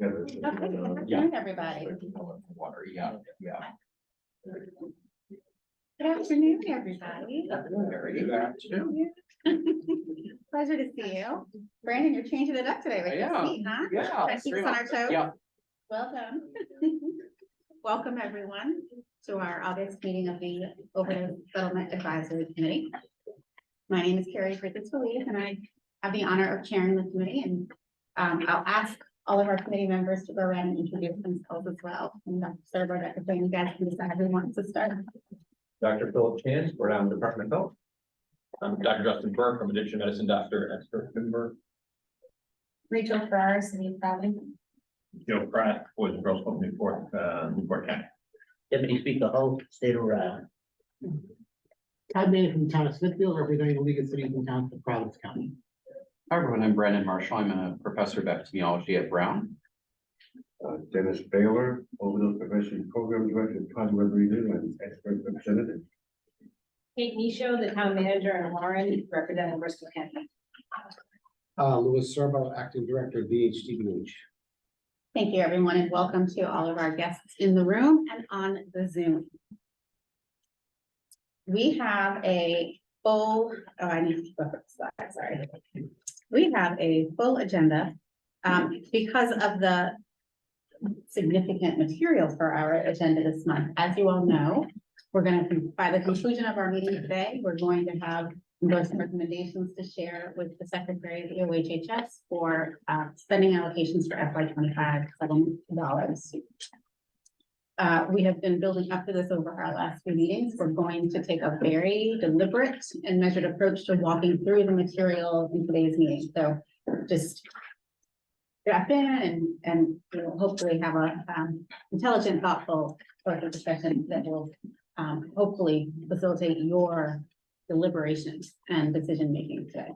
Okay, good afternoon, everybody. Water, yeah. Good afternoon, everybody. Pleasure to see you. Brandon, you're changing it up today with your Yeah. seat, huh? Yeah. Trying to keep us on our toes. Yeah. Well done. Welcome, everyone, to our August meeting of the Overdose Settlement Advisory Committee. My name is Carrie Griffiths-Feliz, and I have the honor of chairing the committee, and I'll ask all of our committee members to go around and introduce themselves as well. And Dr. Serber, Dr. Payne, you guys can decide who wants to start. Dr. Philip Chance, Rhode Island Department of Health. I'm Dr. Justin Burke, I'm addiction medicine doctor at Pittsburgh. Rachel Farrar, City of Providence. Joe Pratt, Boys and Girls Club, Newport County. Deputy Speaker Holt, State of Rhode Island. Todd Manning from the town of Smithfield, representing the League of Cities and Towns of Providence County. Hi, everyone. I'm Brandon Marshall. I'm a professor of epidemiology at Brown. Dennis Baylor, Overdose Prevention Program Director, Conway Region, and expert representative. Kate Michaud, the town manager in Warren, representing Bristol County. Louis Serbo, Acting Director, VHDBH. Thank you, everyone, and welcome to all of our guests in the room and on the Zoom. We have a full, I need to go for the slide, sorry. We have a full agenda because of the significant material for our agenda this month. As you all know, we're going to, by the conclusion of our meeting today, we're going to have endorsement recommendations to share with the Secretary of the OHHS for spending allocations for FY25 settlement dollars. We have been building up to this over our last few meetings. We're going to take a very deliberate and measured approach to walking through the material in today's meeting. So just drop in and you know, hopefully have a intelligent, thoughtful discussion that will hopefully facilitate your deliberations and decision-making today.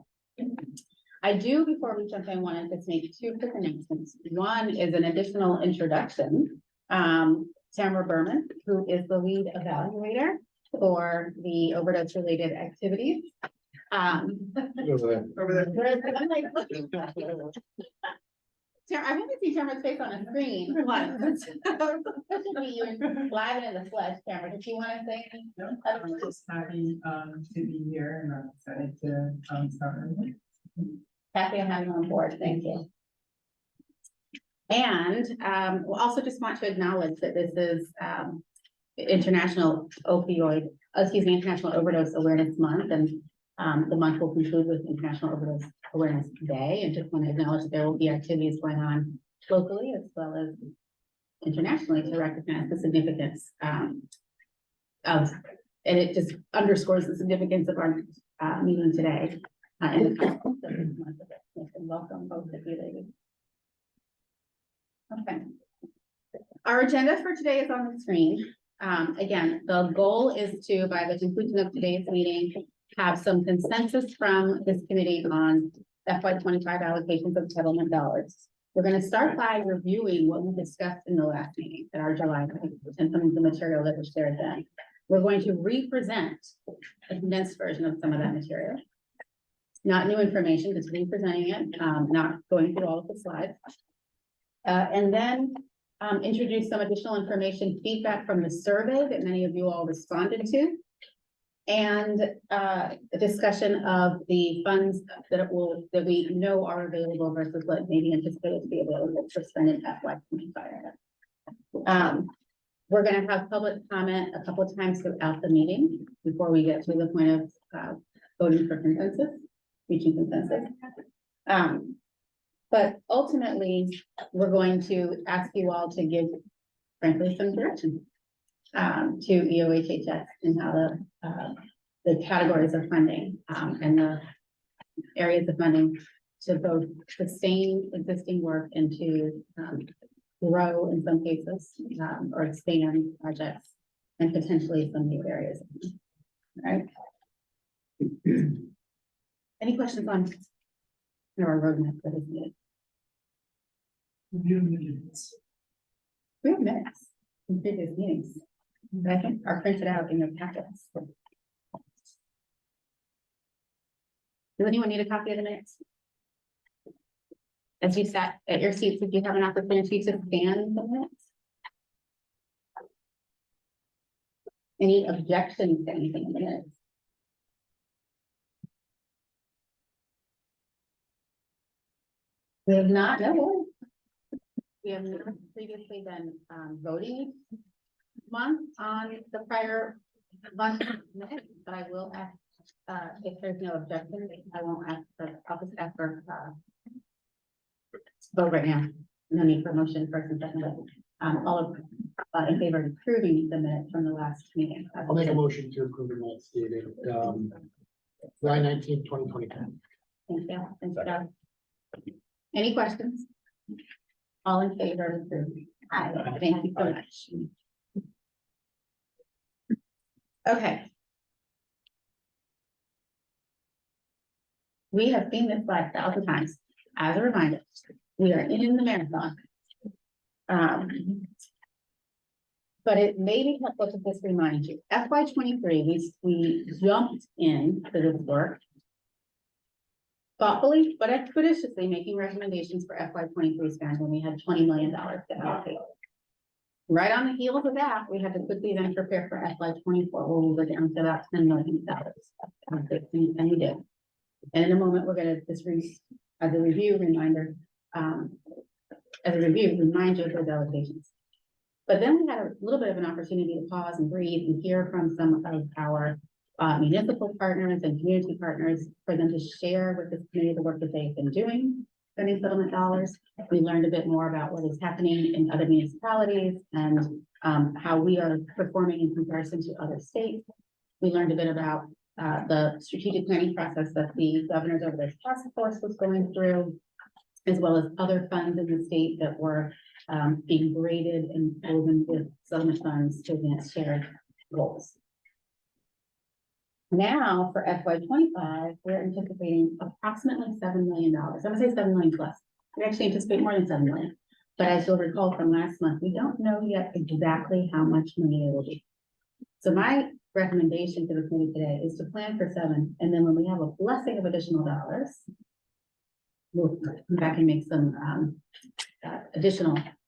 I do, before we jump in, want to just make two quick announcements. One is an additional introduction. Tamara Berman, who is the lead evaluator for the overdose-related activities. Over there. I'm like, looking back. I want to see Tamara's face on a screen. Especially you live and in the flesh, Tamara. Did you want to say anything? No, I'm just happy to be here and I'm excited to start. Happy to have you on board. Thank you. And we'll also just want to acknowledge that this is International Overdose Awareness Month, and the month will conclude with International Overdose Awareness Day. And just want to acknowledge that there will be activities going on locally as well as internationally to recognize the significance and it just underscores the significance of our meeting today. And welcome both of you ladies. Okay. Our agenda for today is on the screen. Again, the goal is to, by the conclusion of today's meeting, have some consensus from this committee on FY25 allocations of settlement dollars. We're going to start by reviewing what we discussed in the last meeting at our July meeting and some of the material that was shared then. We're going to re-present a condensed version of some of that material. Not new information, just re-presenting it, not going through all of the slides. And then introduce some additional information, feedback from the survey that many of you all responded to, and a discussion of the funds that we know are available versus what may be anticipated to be available for spending FY25. We're going to have public comment a couple of times throughout the meeting before we get to the point of voting for consensus, reaching consensus. But ultimately, we're going to ask you all to give, frankly, some direction to EOHHS and how the categories of funding and the areas of funding to both sustain existing work and to grow in some cases or expand projects and potentially some new areas. All right. Any questions on our roadmap that is needed? We have minutes in previous meetings that I think are printed out in your packets. Does anyone need a copy of the minutes? As you sat at your seats, did you have an opportunity to scan the minutes? Any objections to anything in the minutes? We have not, no. We have not previously been voting month on the prior month minutes, but I will ask, if there's no objection, I won't ask for, I'll just ask for, vote right now. No need for motion first and second. All of, in favor of approving the minutes from the last meeting. I'll make a motion to approve the minutes dated, July 19th, 2022. Thank you. Thank you, Doug. Any questions? All in favor of approving? Aye. Thank you so much. Okay. We have seen this slide 1,000 times. As a reminder, we are in the marathon. But it may be helpful to just remind you, FY 23, we jumped in to this work thoughtfully, but expeditiously making recommendations for FY 23 spend when we had $20 million to allocate. Right on the heels of that, we had to quickly then prepare for FY 24, where we were down to about $10 million. And we did. And in a moment, we're going to just as a review reminder, remind you of those allocations. But then we had a little bit of an opportunity to pause and breathe and hear from some of our municipal partners and community partners for them to share with this community the work that they've been doing, spending settlement dollars. We learned a bit more about what is happening in other municipalities and how we are performing in comparison to other states. We learned a bit about the strategic planning process that the Governor's Overseas Task Force was going through, as well as other funds in the state that were being graded and woven with settlement funds to advance shared goals. Now for FY 25, we're anticipating approximately $7 million. I'm gonna say 7 million plus. We actually anticipate more than 7 million. But as you'll recall from last month, we don't know yet exactly how much money it will be. So my recommendation to the committee today is to plan for 7, and then when we have a blessing of additional dollars, we'll come back and make some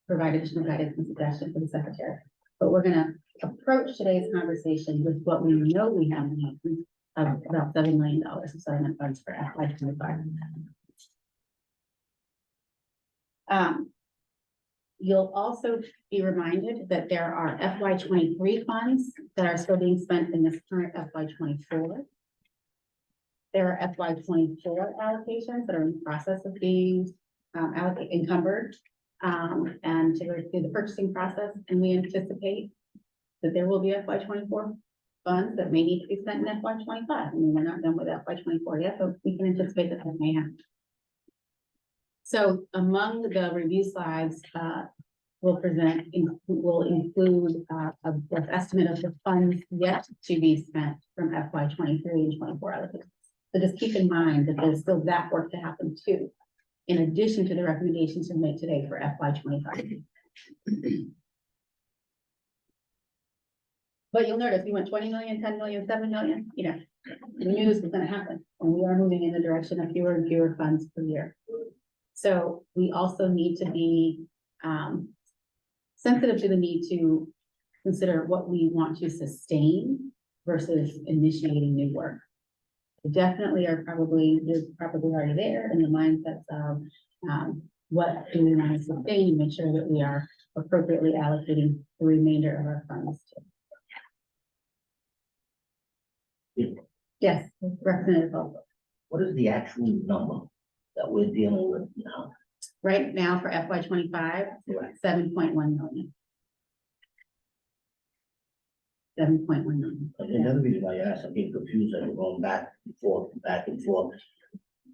provide additional guidance and suggestions for the secretary. But we're gonna approach today's conversation with what we know we have in hand of about $7 million of settlement funds for FY 25. You'll also be reminded that there are FY 23 funds that are still being spent in this current FY 24. There are FY 24 allocations that are in the process of being encumbered and to go through the purchasing process. And we anticipate that there will be FY 24 funds that may need to be spent in FY 25. I mean, we're not done with FY 24 yet, but we can anticipate that that may happen. So among the review slides, will include a rough estimate of the funds yet to be spent from FY 23 and 24 allocations. So just keep in mind that there's still that work to happen too, in addition to the recommendations we made today for FY 25. But you'll notice we went 20 million, 10 million, 7 million, you know, we knew this was going to happen, and we are moving in the direction of fewer and fewer funds per year. So we also need to be sensitive to the need to consider what we want to sustain versus initiating new work. We definitely you're probably already there in the mindsets of what do we want to sustain and make sure that we are appropriately allocating the remainder of our funds to. Yes, Representative Vogel. What is the actual number that we're dealing with now? Right now for FY 25, 7.1 million. 7.1 million. Another reason why I asked, I get confused, I'm going back and forth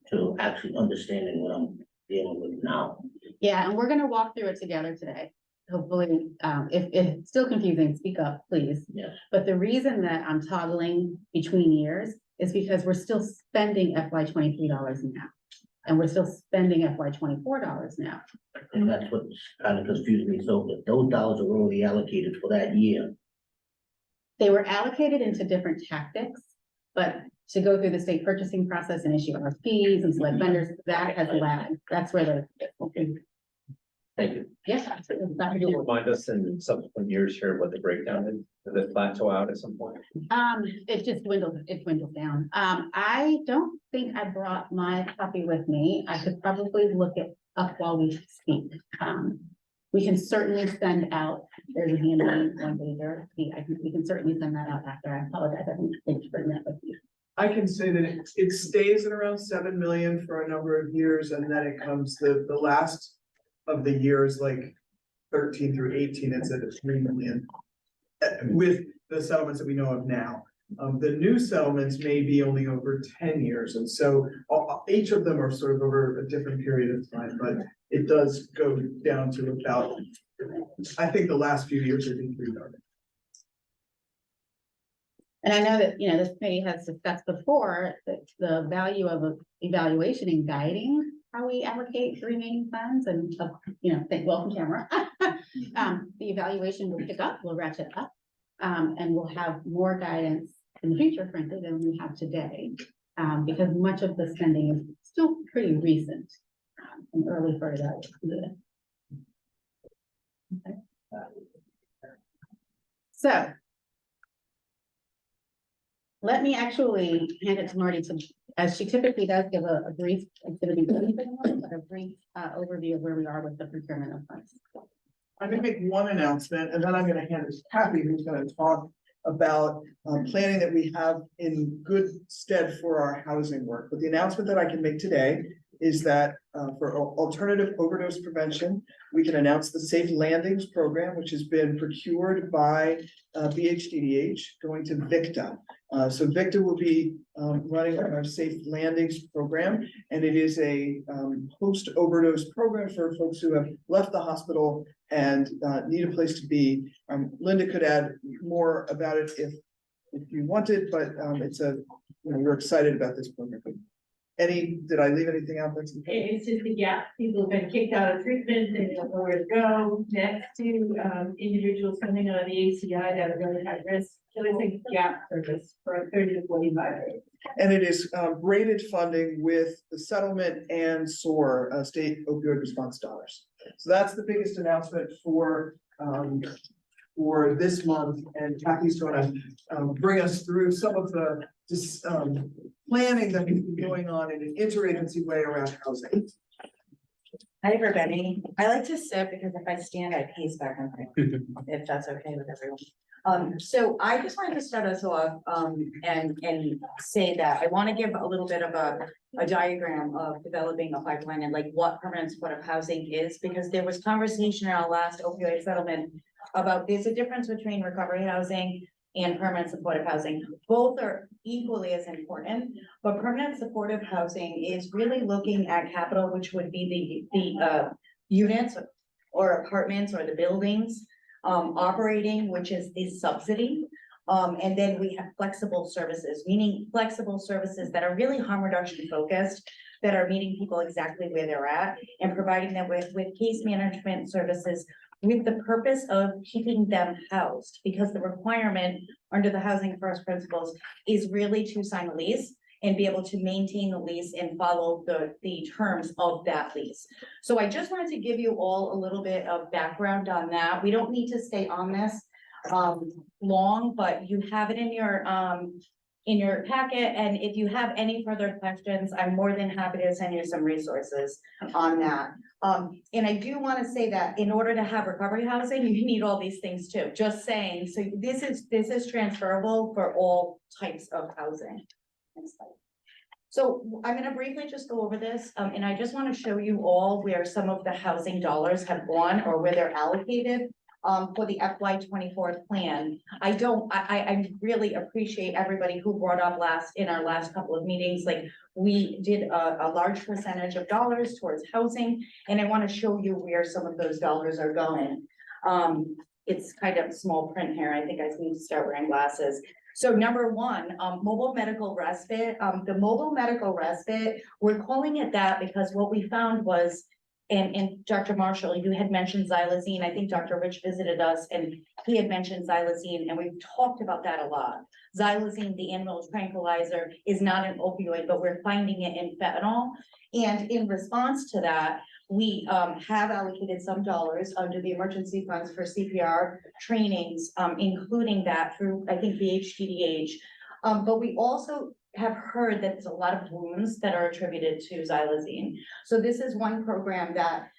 to actually understanding what I'm dealing with now. Yeah, and we're gonna walk through it together today. Hopefully, if it's still confusing, speak up, please. Yes. But the reason that I'm toggling between years is because we're still spending FY 23 dollars now. And we're still spending FY 24 dollars now. And that's what's kind of confused me. So if those dollars are already allocated for that year, They were allocated into different tactics. But to go through the state purchasing process and issue RFPs and select vendors, that has lagged. That's where the. Thank you. Yes, absolutely. Dr. Can you Dewar. remind us in subsequent years here what the breakdown is? Does it plateau out at some point? It just dwindled down. I don't think I brought my copy with me. I could probably look it up while we speak. We can certainly send out, there's a handy one pager. We can certainly send that out after. I apologize. I didn't think to bring that with you. I can say that it stays at around 7 million for a number of years, and then it comes the last of the years, like 13 through 18, it's at 3 million. With the settlements that we know of now. The new settlements may be only over 10 years, and so each of them are sort of over a different period of time, but it does go down to about, I think the last few years have been pretty dark. And I know that, this committee has discussed before that the value of evaluation and guiding how we allocate the remaining funds and, welcome Tamara. The evaluation will pick up, we'll ratchet up, and we'll have more guidance in the future, frankly, than we have today. Because much of the spending is still pretty recent, and early for that. Okay. So. Let me actually hand it to Marty as she typically does, give a brief, it's gonna be brief, but a brief overview of where we are with the procurement of funds. I'm gonna make one announcement, and then I'm gonna hand it to Kathy, who's gonna talk about planning that we have in good stead for our housing work. But the announcement that I can make today is that for alternative overdose prevention, we can announce the Safe Landings program, which has been procured by BHDDH, going to VICTA. So VICTA will be running our Safe Landings program, and it is a post-overdose program for folks who have left the hospital and need a place to be. Linda could add more about it if you wanted, but we're excited about this program. Did I leave anything out? It's just a gap. People have been kicked out of treatment, they don't know where to go next to individuals coming out of the ACI that are really high risk. So it's a gap service for 30 to 45 days. And it is braided funding with the settlement and SOAR, state opioid response dollars. So that's the biggest announcement for this month. And Kathy's going to bring us through some of the planning that we've been going on in an interagency way around housing. Hi, everybody. I like to sit because if I stand, I pace back and forth, if that's okay with everyone. So I just wanted to start us off and say that I want to give a little bit of a diagram of developing a pipeline and like what permanent supportive housing is, because there was conversation in our last opioid settlement about there's a difference between recovery housing and permanent supportive housing. Both are equally as important, but permanent supportive housing is really looking at capital, which would be the units or apartments or the buildings operating, which is the subsidy. And then we have flexible services, meaning flexible services that are really harm reduction focused, that are meeting people exactly where they're at and providing them with case management services with the purpose of keeping them housed, because the requirement under the Housing First Principles is really to sign a lease and be able to maintain the lease and follow the terms of that lease. So I just wanted to give you all a little bit of background on that. We don't need to stay on this long, but you have it in your packet. And if you have any further questions, I'm more than happy to send you some resources on that. And I do want to say that in order to have recovery housing, you need all these things too, just saying. So this is transferable for all types of housing. Next slide. So I'm going to briefly just go over this, and I just want to show you all where some of the housing dollars have gone or where they're allocated for the FY24 plan. I really appreciate everybody who brought up in our last couple of meetings, like we did a large percentage of dollars towards housing, and I want to show you where some of those dollars are going. It's kind of small print here. I think I need to start wearing glasses. So number one, mobile medical respite. The mobile medical respite, we're calling it that because what we found was and Dr. Marshall, you had mentioned xylazine. I think Dr. Rich visited us and he had mentioned xylazine, and we've talked about that a lot. Xylazine, the animal tranquilizer, is not an opioid, but we're finding it in fentanyl. And in response to that, we have allocated some dollars under the emergency funds for CPR trainings, including that through, I think, the HTDH. But we also have heard that there's a lot of wounds that are attributed to xylazine. So this is one program that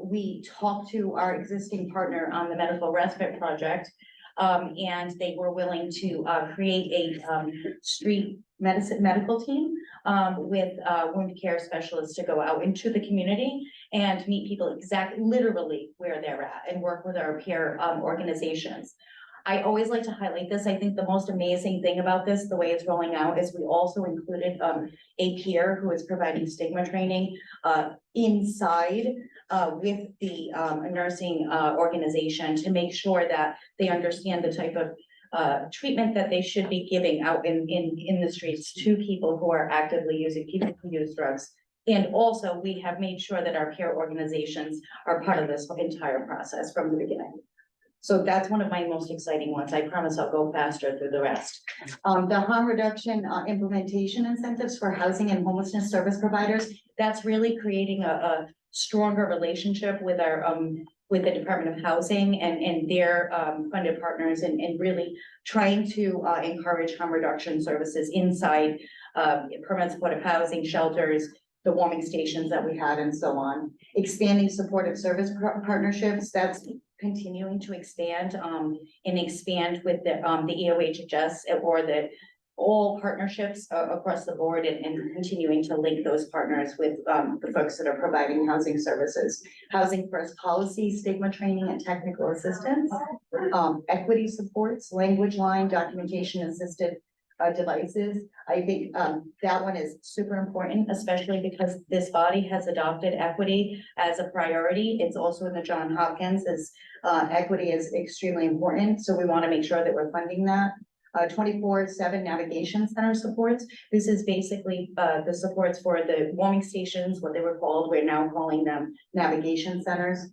we talked to our existing partner on the medical respite project. And they were willing to create a street medical team with wound care specialists to go out into the community and meet people literally where they're at and work with our peer organizations. I always like to highlight this. I think the most amazing thing about this, the way it's rolling out, is we also included a peer who is providing stigma training inside with the nursing organization to make sure that they understand the type of treatment that they should be giving out in the streets to people who are actively using, people who use drugs. And also, we have made sure that our peer organizations are part of this entire process from the beginning. So that's one of my most exciting ones. I promise I'll go faster through the rest. The harm reduction implementation incentives for housing and homelessness service providers, that's really creating a stronger relationship with our with the Department of Housing and their funded partners and really trying to encourage harm reduction services inside permanent supportive housing, shelters, the warming stations that we had and so on. Expanding supportive service partnerships, that's continuing to expand and expand with the EOHHS or the all partnerships across the board and continuing to link those partners with the folks that are providing housing services. Housing first policy, stigma training and technical assistance, equity supports, language line, documentation assisted devices. I think that one is super important, especially because this body has adopted equity as a priority. It's also in the Johns Hopkins as equity is extremely important. So we want to make sure that we're funding that. 24/7 navigation center supports. This is basically the supports for the warming stations, what they were called. We're now calling them navigation centers.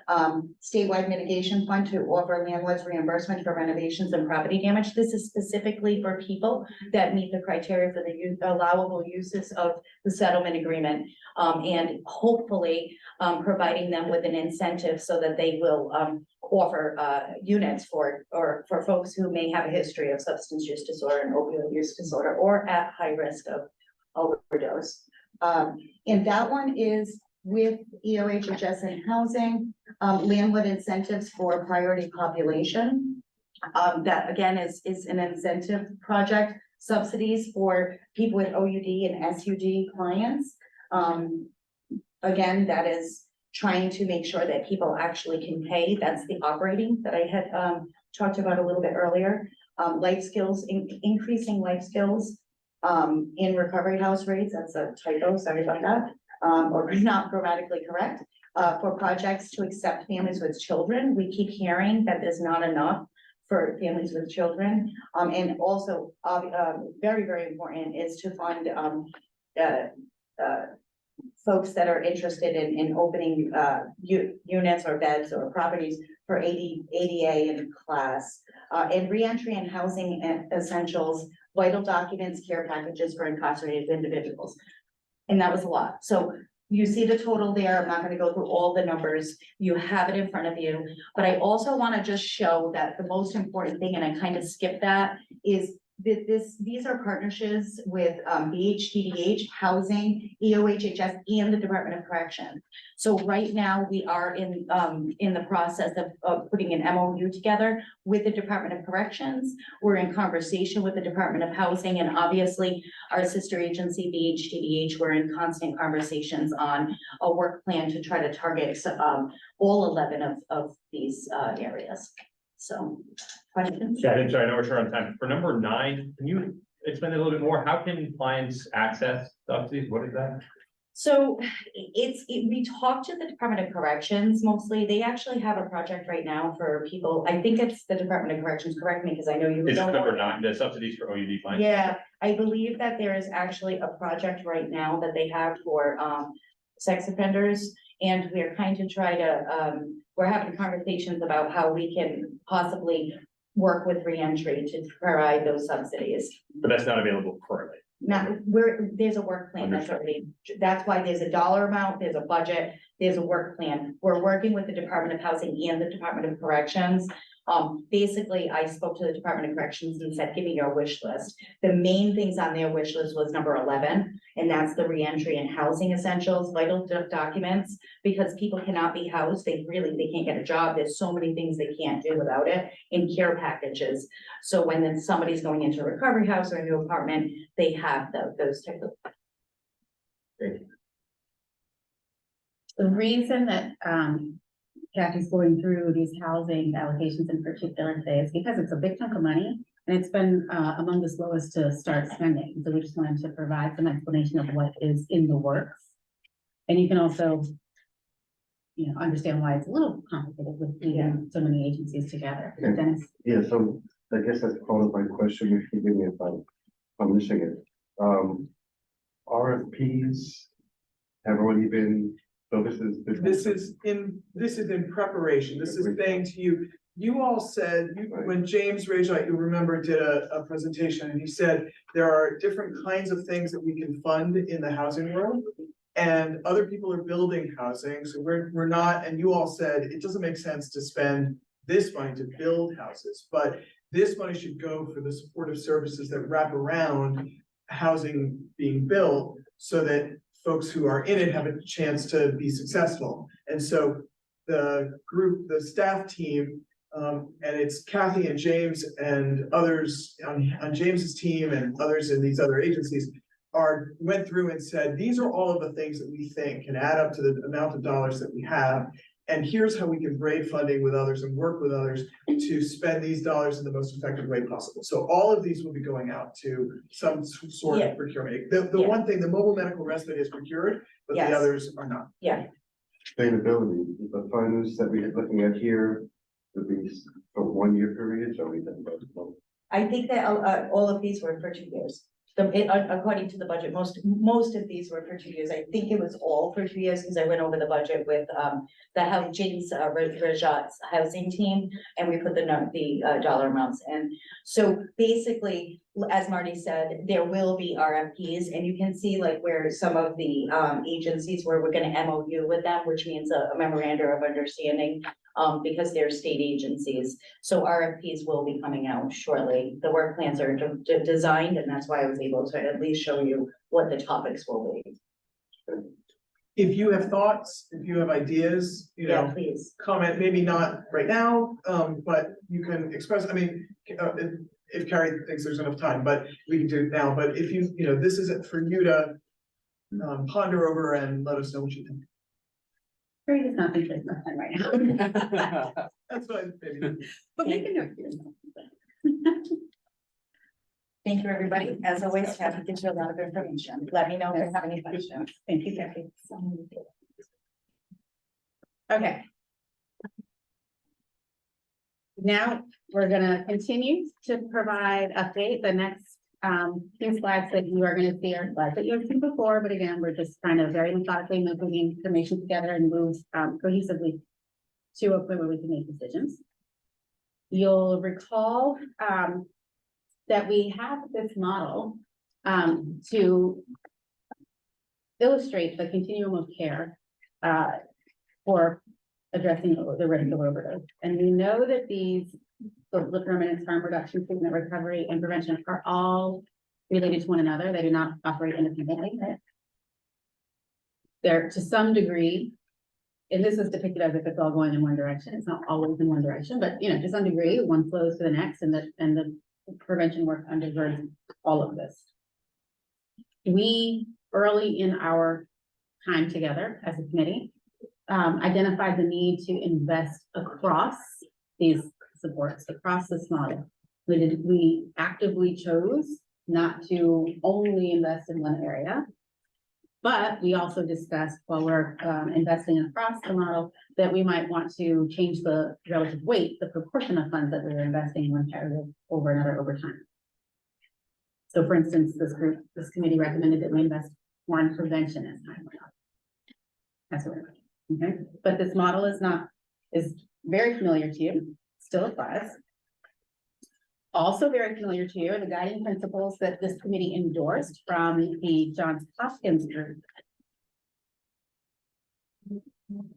Statewide mitigation fund to offer landlords reimbursement for renovations and property damage. This is specifically for people that meet the criteria for the allowable uses of the settlement agreement. And hopefully providing them with an incentive so that they will offer units for folks who may have a history of substance use disorder and opioid use disorder or at high risk of overdose. And that one is with EOHHS and housing, landlord incentives for priority population. That again is an incentive project, subsidies for people with OUD and SUD clients. Again, that is trying to make sure that people actually can pay. That's the operating that I had talked about a little bit earlier. Life skills, increasing life skills in recovery house rates. That's a typo, sorry about that. Or not grammatically correct, for projects to accept families with children. We keep hearing that there's not enough for families with children. And also, very, very important is to fund folks that are interested in opening units or beds or properties for ADA and class. And reentry and housing essentials, vital documents, care packages for incarcerated individuals. And that was a lot. So you see the total there. I'm not going to go through all the numbers. You have it in front of you. But I also want to just show that the most important thing, and I kind of skipped that, is that these are partnerships with BHTDH, Housing, EOHHS, and the Department of Correction. So right now we are in the process of putting an MOU together with the Department of Corrections. We're in conversation with the Department of Housing, and obviously our sister agency, BHTDH, we're in constant conversations on a work plan to try to target all 11 of these areas. So, questions? Yeah, I'm sorry, I know we're short on time. For number 9, can you explain a little bit more? How can clients access subsidies? What is that? So we talked to the Department of Corrections mostly. They actually have a project right now for people. I think it's the Department of Corrections, correct me, because I know you Is don't know. number 9, the subsidies for OUD clients? Yeah, I believe that there is actually a project right now that they have for sex offenders And we're kind of try to, we're having conversations about how we can possibly work with reentry to provide those subsidies. But that's not available currently. Now, there's a work plan that's already, that's why there's a dollar amount, there's a budget, there's a work plan. We're working with the Department of Housing and the Department of Corrections. Basically, I spoke to the Department of Corrections and said, give me your wish list. The main things on their wish list was number 11, and that's the reentry and housing essentials, vital documents, because people cannot be housed. They can't get a job. There's so many things they can't do without it, and care packages. So when then somebody's going into a recovery house or a new apartment, they have those type of. The reason that, Kathy's going through these housing allocations in particular today is because it's a big chunk of money. And it's been, among the slowest to start spending. So we just wanted to provide some explanation of what is in the works. And you can also, understand why it's a little complicated with leading so many agencies together. Yeah. Dennis? Yeah, so I guess that's part of my question, if you give me if I'm missing it. RFPs have already been, so this is. This is in preparation. This is saying to you, you all said, when James Rajat, you remember, did a presentation, and he said, there are different kinds of things that we can fund in the housing world. And other people are building housing, so we're not, and you all said, it doesn't make sense to spend this money to build houses, but this money should go for the supportive services that wrap around housing being built, so that folks who are in it have a chance to be successful. And so the group, the staff team, and it's Kathy and James and others on James's team and others in these other agencies, went through and said, these are all of the things that we think can add up to the amount of dollars that we have. And here's how we can braid funding with others and work with others to spend these dollars in the most effective way possible. So all of these will be going out to some sort of procurement. The one thing, the mobile medical respite is procured, but the others are not. Yeah, Sustainability, the funds that we're looking at here would be for 1 year period, so we can. I think that all of these were for 2 years. According to the budget, most of these were for 2 years. I think it was all for 2 years because I went over the budget with James Rajat's housing team, and we put the dollar amounts in. So basically, as Marty said, there will be RFPs, and you can see like where some of the agencies where we're going to MOU with them, which means a memorandum of understanding. Because they're state agencies. So RFPs will be coming out shortly. The work plans are designed, and that's why I was able to at least show you what the topics will be. If you have thoughts, if you have ideas, Please. comment, maybe not right now, but you can express, I mean, if Carrie thinks there's enough time, but we can do it now. But if this isn't for you to ponder over and let us know what you think. Carrie does not think there's enough time right now. That's fine, maybe. But make a note here. Thank you, everybody. As always, Kathy gives you a lot of information. Let me know if you have any questions. Thank you, Kathy. Okay. Now, we're gonna continue to provide update. The next few slides that you are gonna see are slides that you have seen before, but again, we're just trying to very methodically moving information together and move cohesively to a point where we can make decisions. You'll recall that we have this model to illustrate the continuum of care for addressing the risk of overdose. And we know that the permanence, harm reduction, treatment, recovery, and prevention are all related to one another. They do not operate independently. They're to some degree, and this is depicted as if it's all going in one direction. It's not always in one direction, but to some degree, one flows to the next, and the prevention work undergirds all of this. We, early in our time together as a committee, identified the need to invest across these supports, across this model. We actively chose not to only invest in one area, but we also discussed while we're investing across the model that we might want to change the relative weight, the proportion of funds that we're investing in one area over another over time. So for instance, this committee recommended that we invest more in prevention as time went on. That's what we're doing. Okay, but this model is very familiar to you, still applies. Also very familiar to you are the guiding principles that this committee endorsed from the Johns Hopkins group.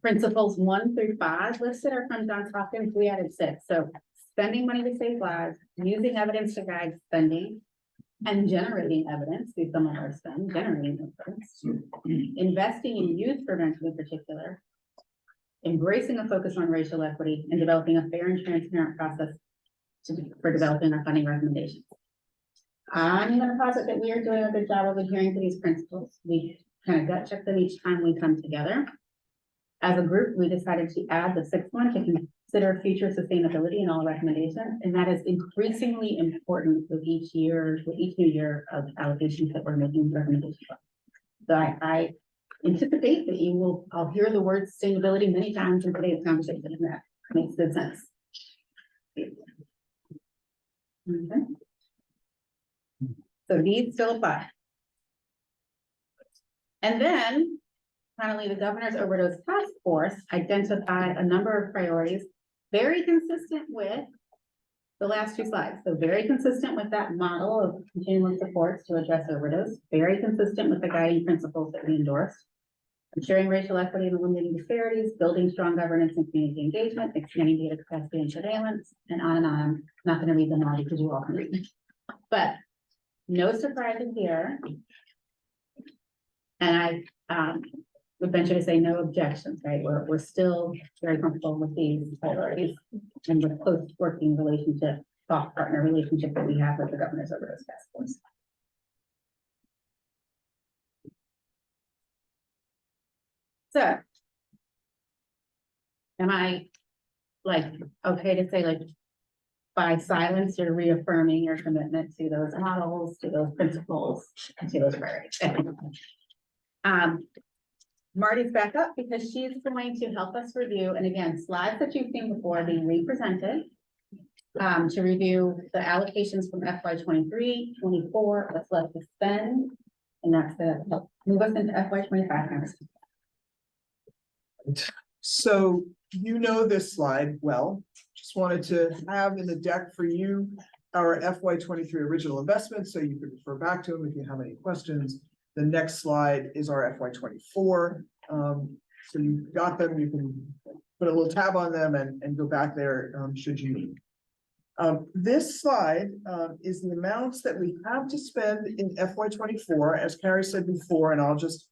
Principles 1 through 5 listed are from Johns Hopkins. We added 6. So spending money to save lives, using evidence to guide spending, and generating evidence through some of our spend, generating evidence, investing in youth prevention in particular, embracing a focus on racial equity, and developing a fair and transparent process for developing our funding recommendations. I'm going to posit that we are doing a good job of adhering to these principles. We kind of gut check them each time we come together. As a group, we decided to add the 6th one to consider future sustainability in all recommendations, and that is increasingly important with each new year of allocations that we're making recommendations for. So I anticipate that I'll hear the word sustainability many times in today's conversation, and that makes good sense. Okay. So these still apply. And then finally, the Governor's Overdose Task Force identified a number of priorities very consistent with the last 2 slides. So very consistent with that model of continuing supports to address overdose, very consistent with the guiding principles that we endorsed. Ensuring racial equity and eliminating disparities, building strong governance and community engagement, expanding data capacity and surveillance, and on and on. I'm not going to read them all because you all can read them. But no surprises here. And I would venture to say no objections, right? We're still very comfortable with these priorities and with close working relationship, soft partner relationship that we have with the Governor's Overdose Task Force. So, am I okay to say by silence, you're reaffirming your commitment to those models, to those principles, and to those priorities? Marty's back up because she's going to help us review, and again, slides that you've seen before being represented to review the allocations from FY 23, 24, what's left to spend, and that's to help move us into FY 25 conversation. So you know this slide well, just wanted to have in the deck for you our FY 23 original investments, so you can refer back to them if you have any questions. The next slide is our FY 24. So you've got them, you can put a little tab on them and go back there should you need. This slide is the amounts that we have to spend in FY 24, as Carrie said before, and I'll just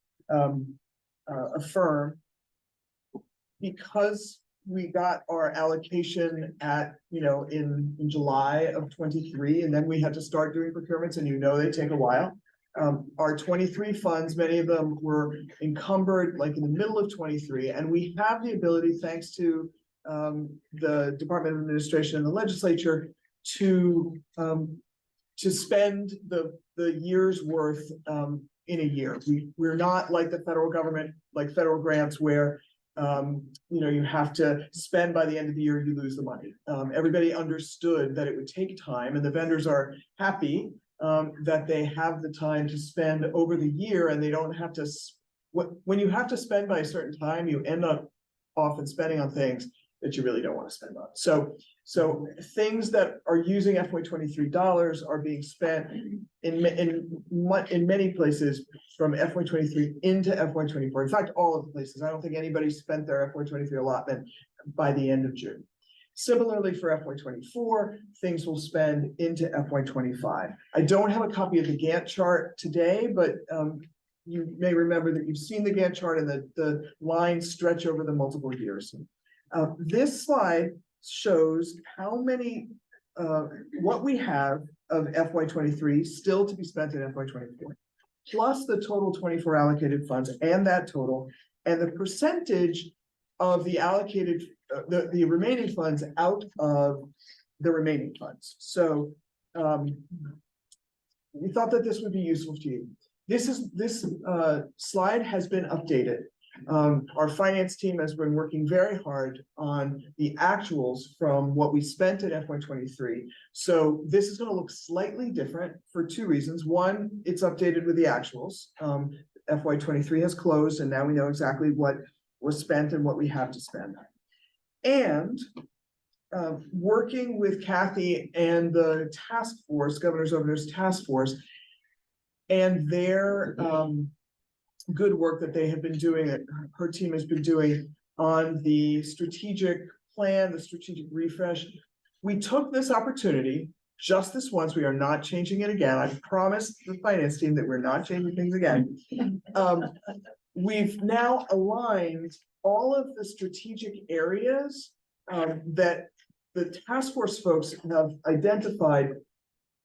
affirm. Because we got our allocation at, in July of 23, and then we had to start doing procurements, and they take a while. Our 23 funds, many of them were encumbered like in the middle of 23, and we have the ability, thanks to the Department of Administration and the legislature, to spend the year's worth in a year. We're not like the federal government, like federal grants, where you have to spend by the end of the year, you lose the money. Everybody understood that it would take time, and the vendors are happy that they have the time to spend over the year, and they don't have to. When you have to spend by a certain time, you end up often spending on things that you really don't want to spend on. So things that are using FY 23 dollars are being spent in many places from FY 23 into FY 24. In fact, all of the places. I don't think anybody spent their FY 23 allotment by the end of June. Similarly, for FY 24, things will spend into FY 25. I don't have a copy of the Gantt chart today, but you may remember that you've seen the Gantt chart, and the lines stretch over the multiple years. This slide shows how many, what we have of FY 23 still to be spent in FY 24, plus the total 24 allocated funds and that total, and the percentage of the allocated, the remaining funds out of the remaining funds. So we thought that this would be useful to you. This slide has been updated. Our finance team has been working very hard on the actuals from what we spent at FY 23. So this is going to look slightly different for 2 reasons. One, it's updated with the actuals. FY 23 has closed, and now we know exactly what was spent and what we have to spend. And working with Kathy and the task force, Governor's Overseer's task force, and their good work that they have been doing, that her team has been doing on the strategic plan, the strategic refresh. We took this opportunity just this once. We are not changing it again. I promised the finance team that we're not changing things again. We've now aligned all of the strategic areas that the task force folks have identified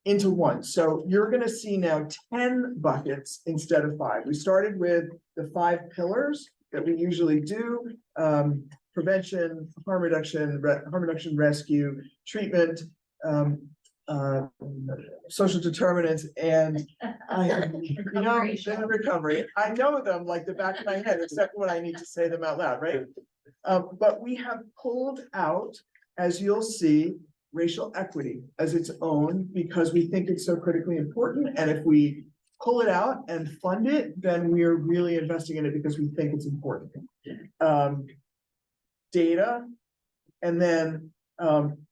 into one. So you're gonna see now 10 buckets instead of 5. We started with the 5 pillars that we usually do. Prevention, harm reduction, rescue, treatment, social determinants, and recovery. I know them like the back of my head, except when I need to say them out loud, right? But we have pulled out, as you'll see, racial equity as its own, because we think it's so critically important. And if we pull it out and fund it, then we are really investing in it because we think it's important. Data, and then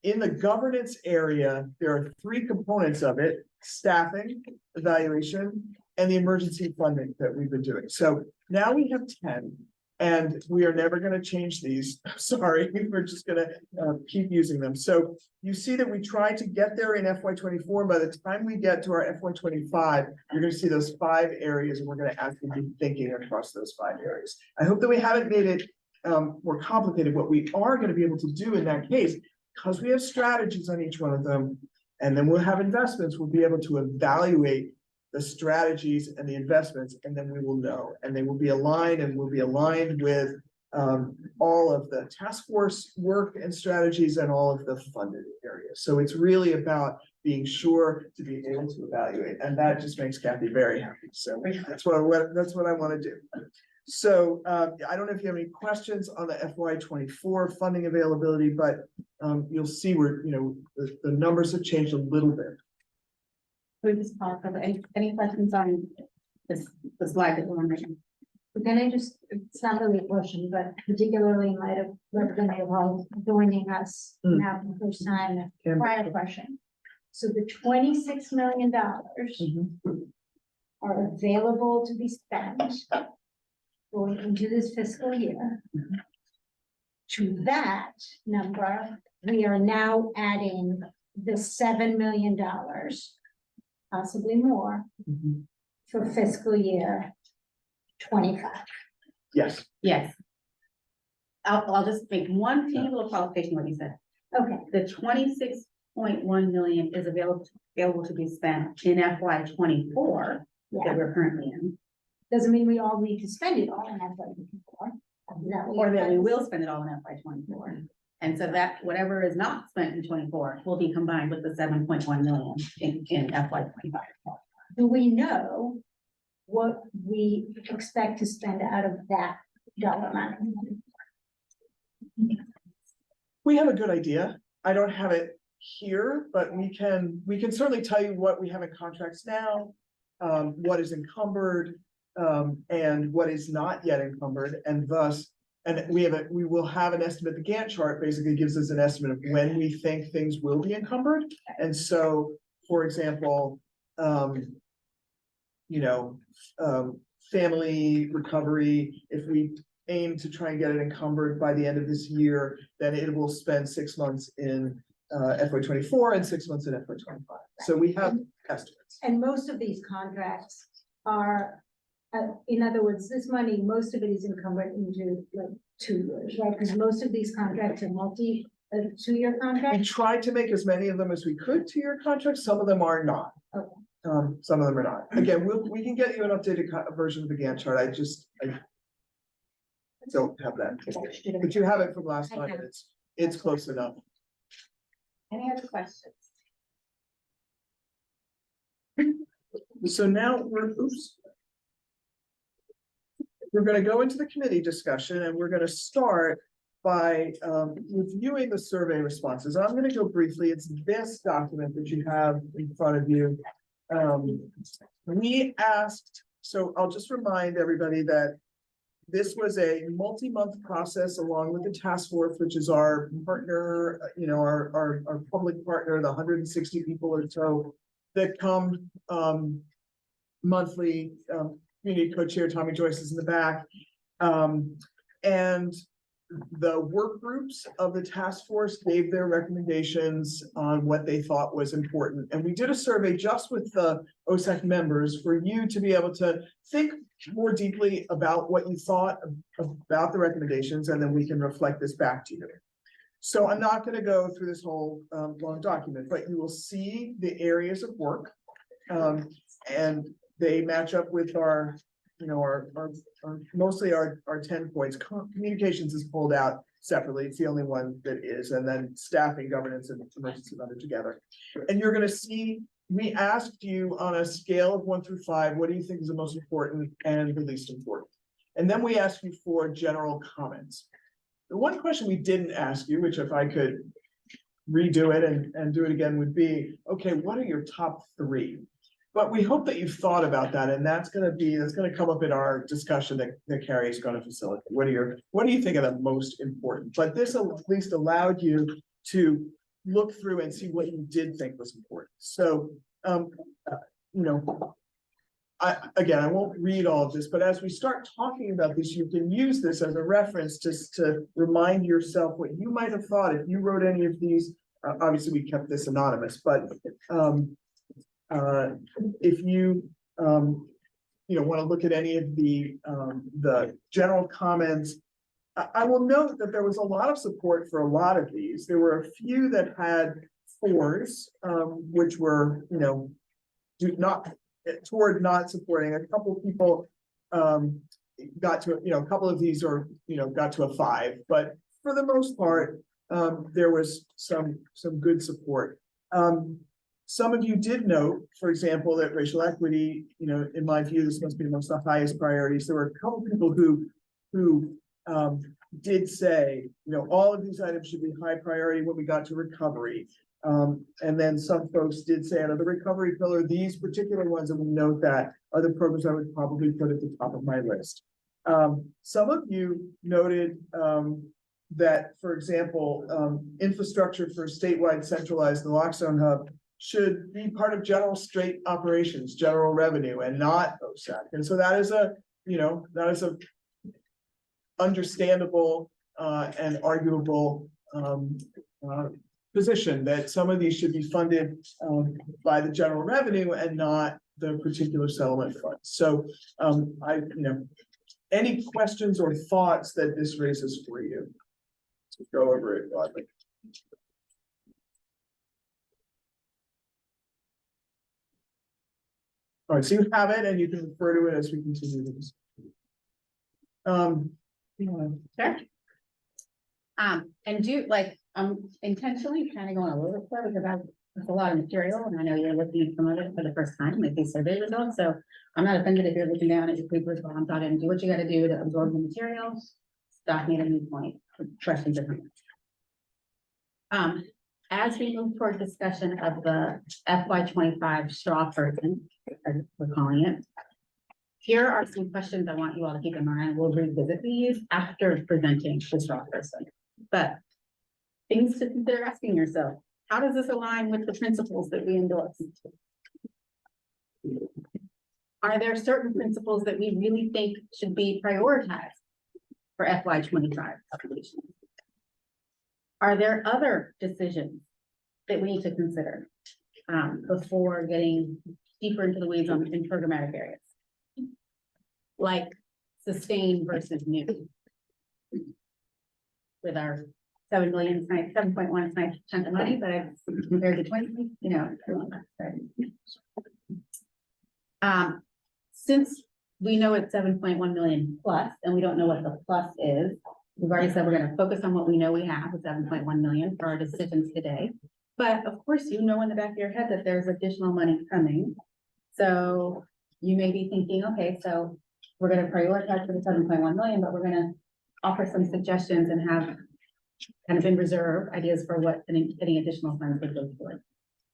in the governance area, there are 3 components of it: staffing, evaluation, and the emergency funding that we've been doing. So now we have 10, and we are never going to change these. Sorry, we're just going to keep using them. So you see that we tried to get there in FY24. By the time we get to our FY25, you're going to see those 5 areas, and we're going to ask you to be thinking across those 5 areas. I hope that we haven't made it more complicated. What we are going to be able to do in that case, because we have strategies on each one of them, and then we'll have investments, we'll be able to evaluate the strategies and the investments, and then we will know, and they will be aligned, and we'll be aligned with all of the task force work and strategies and all of the funded areas. So it's really about being sure to be able to evaluate, and that just makes Kathy very happy. So that's what I want to do. So I don't know if you have any questions on the FY24 funding availability, but you'll see where, the numbers have changed a little bit. Any questions on this slide that we're on right now? Then I just, it's not really a question, but particularly in light of Representative Hall joining us now for the first time, prior question. So the $26 million are available to be spent going into this fiscal year. To that number, we are now adding the $7 million, possibly more, for fiscal year 25. Yes. Yes. I'll just make one teeny little qualification what you said. Okay. The 26.1 million is available to be spent in FY24 that we're currently in. Doesn't mean we all need to spend it all in FY24. Or that we will spend it all in FY24. And so that whatever is not spent in 24 will be combined with the 7.1 million in FY25. Do we know what we expect to spend out of that dollar amount? We have a good idea. I don't have it here, but we can certainly tell you what we have in contracts now, what is encumbered, and what is not yet encumbered, and thus, we will have an estimate. The Gantt chart basically gives us an estimate of when we think things will be encumbered. And so, for example, family recovery, if we aim to try and get it encumbered by the end of this year, then it will spend 6 months in FY24 and 6 months in FY25. So we have estimates. And most of these contracts are, in other words, this money, most of it is encumbered into like 2 years, right? Because most of these contracts are 2-year We contracts. tried to make as many of them as we could 2-year contracts. Some of them are not. Okay. Some of them are not. Again, we can get you an updated version of the Gantt chart. I don't have that, but you have it from last time. And it's close enough. Any other questions? So now we're going to go into the committee discussion, and we're going to start by reviewing the survey responses. I'm going to go briefly. It's this document that you have in front of you. We asked, so I'll just remind everybody that this was a multi-month process along with the task force, which is our partner, our public partner, the 160 people or so that come, monthly, community co-chair Tommy Joyce is in the back. And the work groups of the task force gave their recommendations on what they thought was important. And we did a survey just with the OSAC members for you to be able to think more deeply about what you thought about the recommendations, and then we can reflect this back to you. So I'm not going to go through this whole long document, but you will see the areas of work. And they match up with our mostly our 10 points. Communications is pulled out separately. It's the only one that is, and then staffing, governance, and emergency funded together. And you're gonna see, we asked you on a scale of 1 through 5, what do you think is the most important and the least important? And then we asked you for general comments. The one question we didn't ask you, which if I could redo it and do it again, would be, okay, what are your top 3? But we hope that you've thought about that, and that's gonna come up in our discussion that Carrie is gonna facilitate. What do you think are the most important? But this at least allowed you to look through and see what you did think was important. So, I won't read all of this, but as we start talking about this, you can use this as a reference just to remind yourself what you might have thought if you wrote any of these. Obviously, we kept this anonymous, but if you want to look at any of the general comments, I will note that there was a lot of support for a lot of these. There were a few that had 4s, which were toward not supporting. A couple of people got to a couple of these got to a 5, but for the most part, there was some good support. Some of you did note, for example, that racial equity, in my view, this must be amongst the highest priorities. There were a couple of people who did say, all of these items should be high priority when we got to recovery. And then some folks did say, out of the recovery pillar, these particular ones, and we note that, are the programs I would probably put at the top of my list. Some of you noted that, for example, infrastructure for statewide centralized naloxone hub should be part of general straight operations, general revenue, and not OSAC. And so that is a understandable and arguable position that some of these should be funded by the general revenue and not the particular settlement fund. So any questions or thoughts that this raises for you? Let's go over it broadly. All right, so you have it and you can refer to it as we continue this. Sure. And I'm intentionally kind of going a little bit slow because it's a lot of material and I know you're looking at some of it for the first time, like these survey results. So I'm not offended if you're looking down at your papers while I'm talking. Do what you got to do to absorb the material. Stop me at any point. Trust in different. As we move toward discussion of the FY25 straw person, as we're calling it, here are some questions I want you all to keep in mind. We'll revisit these after presenting the straw person. But things to consider asking yourself, how does this align with the principles that we endorse? Are there certain principles that we really think should be prioritized for FY25 applications? Are there other decisions that we need to consider before getting deeper into the weeds in programmatic areas? Like sustain versus new. With our 7 million, 7.1 is nice chunk of money, but it's compared to 20, since we know it's 7.1 million plus, and we don't know what the plus is, we've already said we're going to focus on what we know we have with 7.1 million for our decisions today. But of course, in the back of your head that there's additional money coming. So you may be thinking, okay, so we're going to prioritize for the 7.1 million, but we're going to offer some suggestions and have kind of in reserve ideas for what getting additional funds would go for.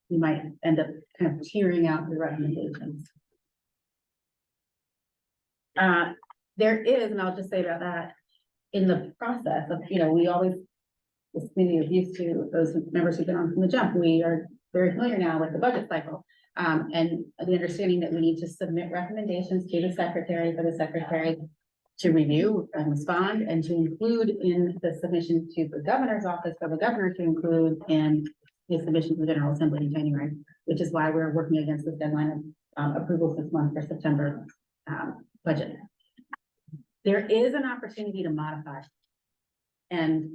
You might end up kind of tearing out the recommendations. There is, and I'll just say about that, in the process of, we always, this committee is used to those members who've been on from the jump, we are very familiar now with the budget cycle. And the understanding that we need to submit recommendations to the secretary for the secretary to review and respond, and to include in the submission to the governor's office for the governor to include in his submission to the General Assembly in January, which is why we're working against the deadline of approvals this month for September budget. There is an opportunity to modify. And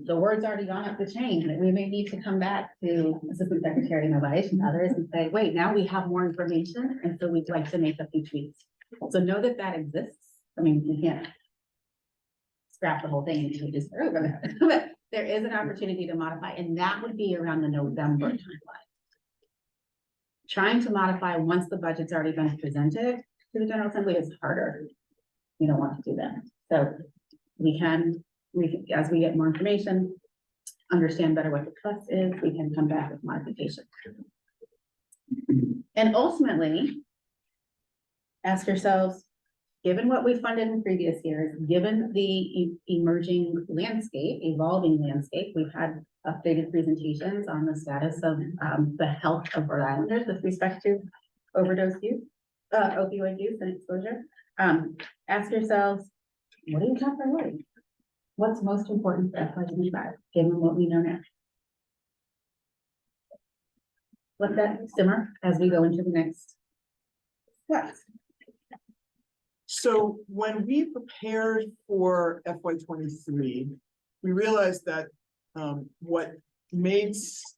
the word's already gone up the chain that we may need to come back to Assistant Secretary Novais and others and say, wait, now we have more information, and so we'd like to make a few tweaks. So know that that exists. I mean, we can't scrap the whole thing and we just throw it, but there is an opportunity to modify, and that would be around the November timeline. Trying to modify once the budget's already been presented to the General Assembly is harder. We don't want to do that. So we can, as we get more information, understand better what the trust is, we can come back with modification. And ultimately, ask yourselves, given what we funded in previous years, given the emerging landscape, evolving landscape, we've had updated presentations on the status of the health of Rhode Islanders with respect to overdose use, opioid use and exposure. Ask yourselves, what are your top priorities? What's most important for FY25, given what we know now? Let that simmer as we go into the next class. So when we prepared for FY23, we realized that what made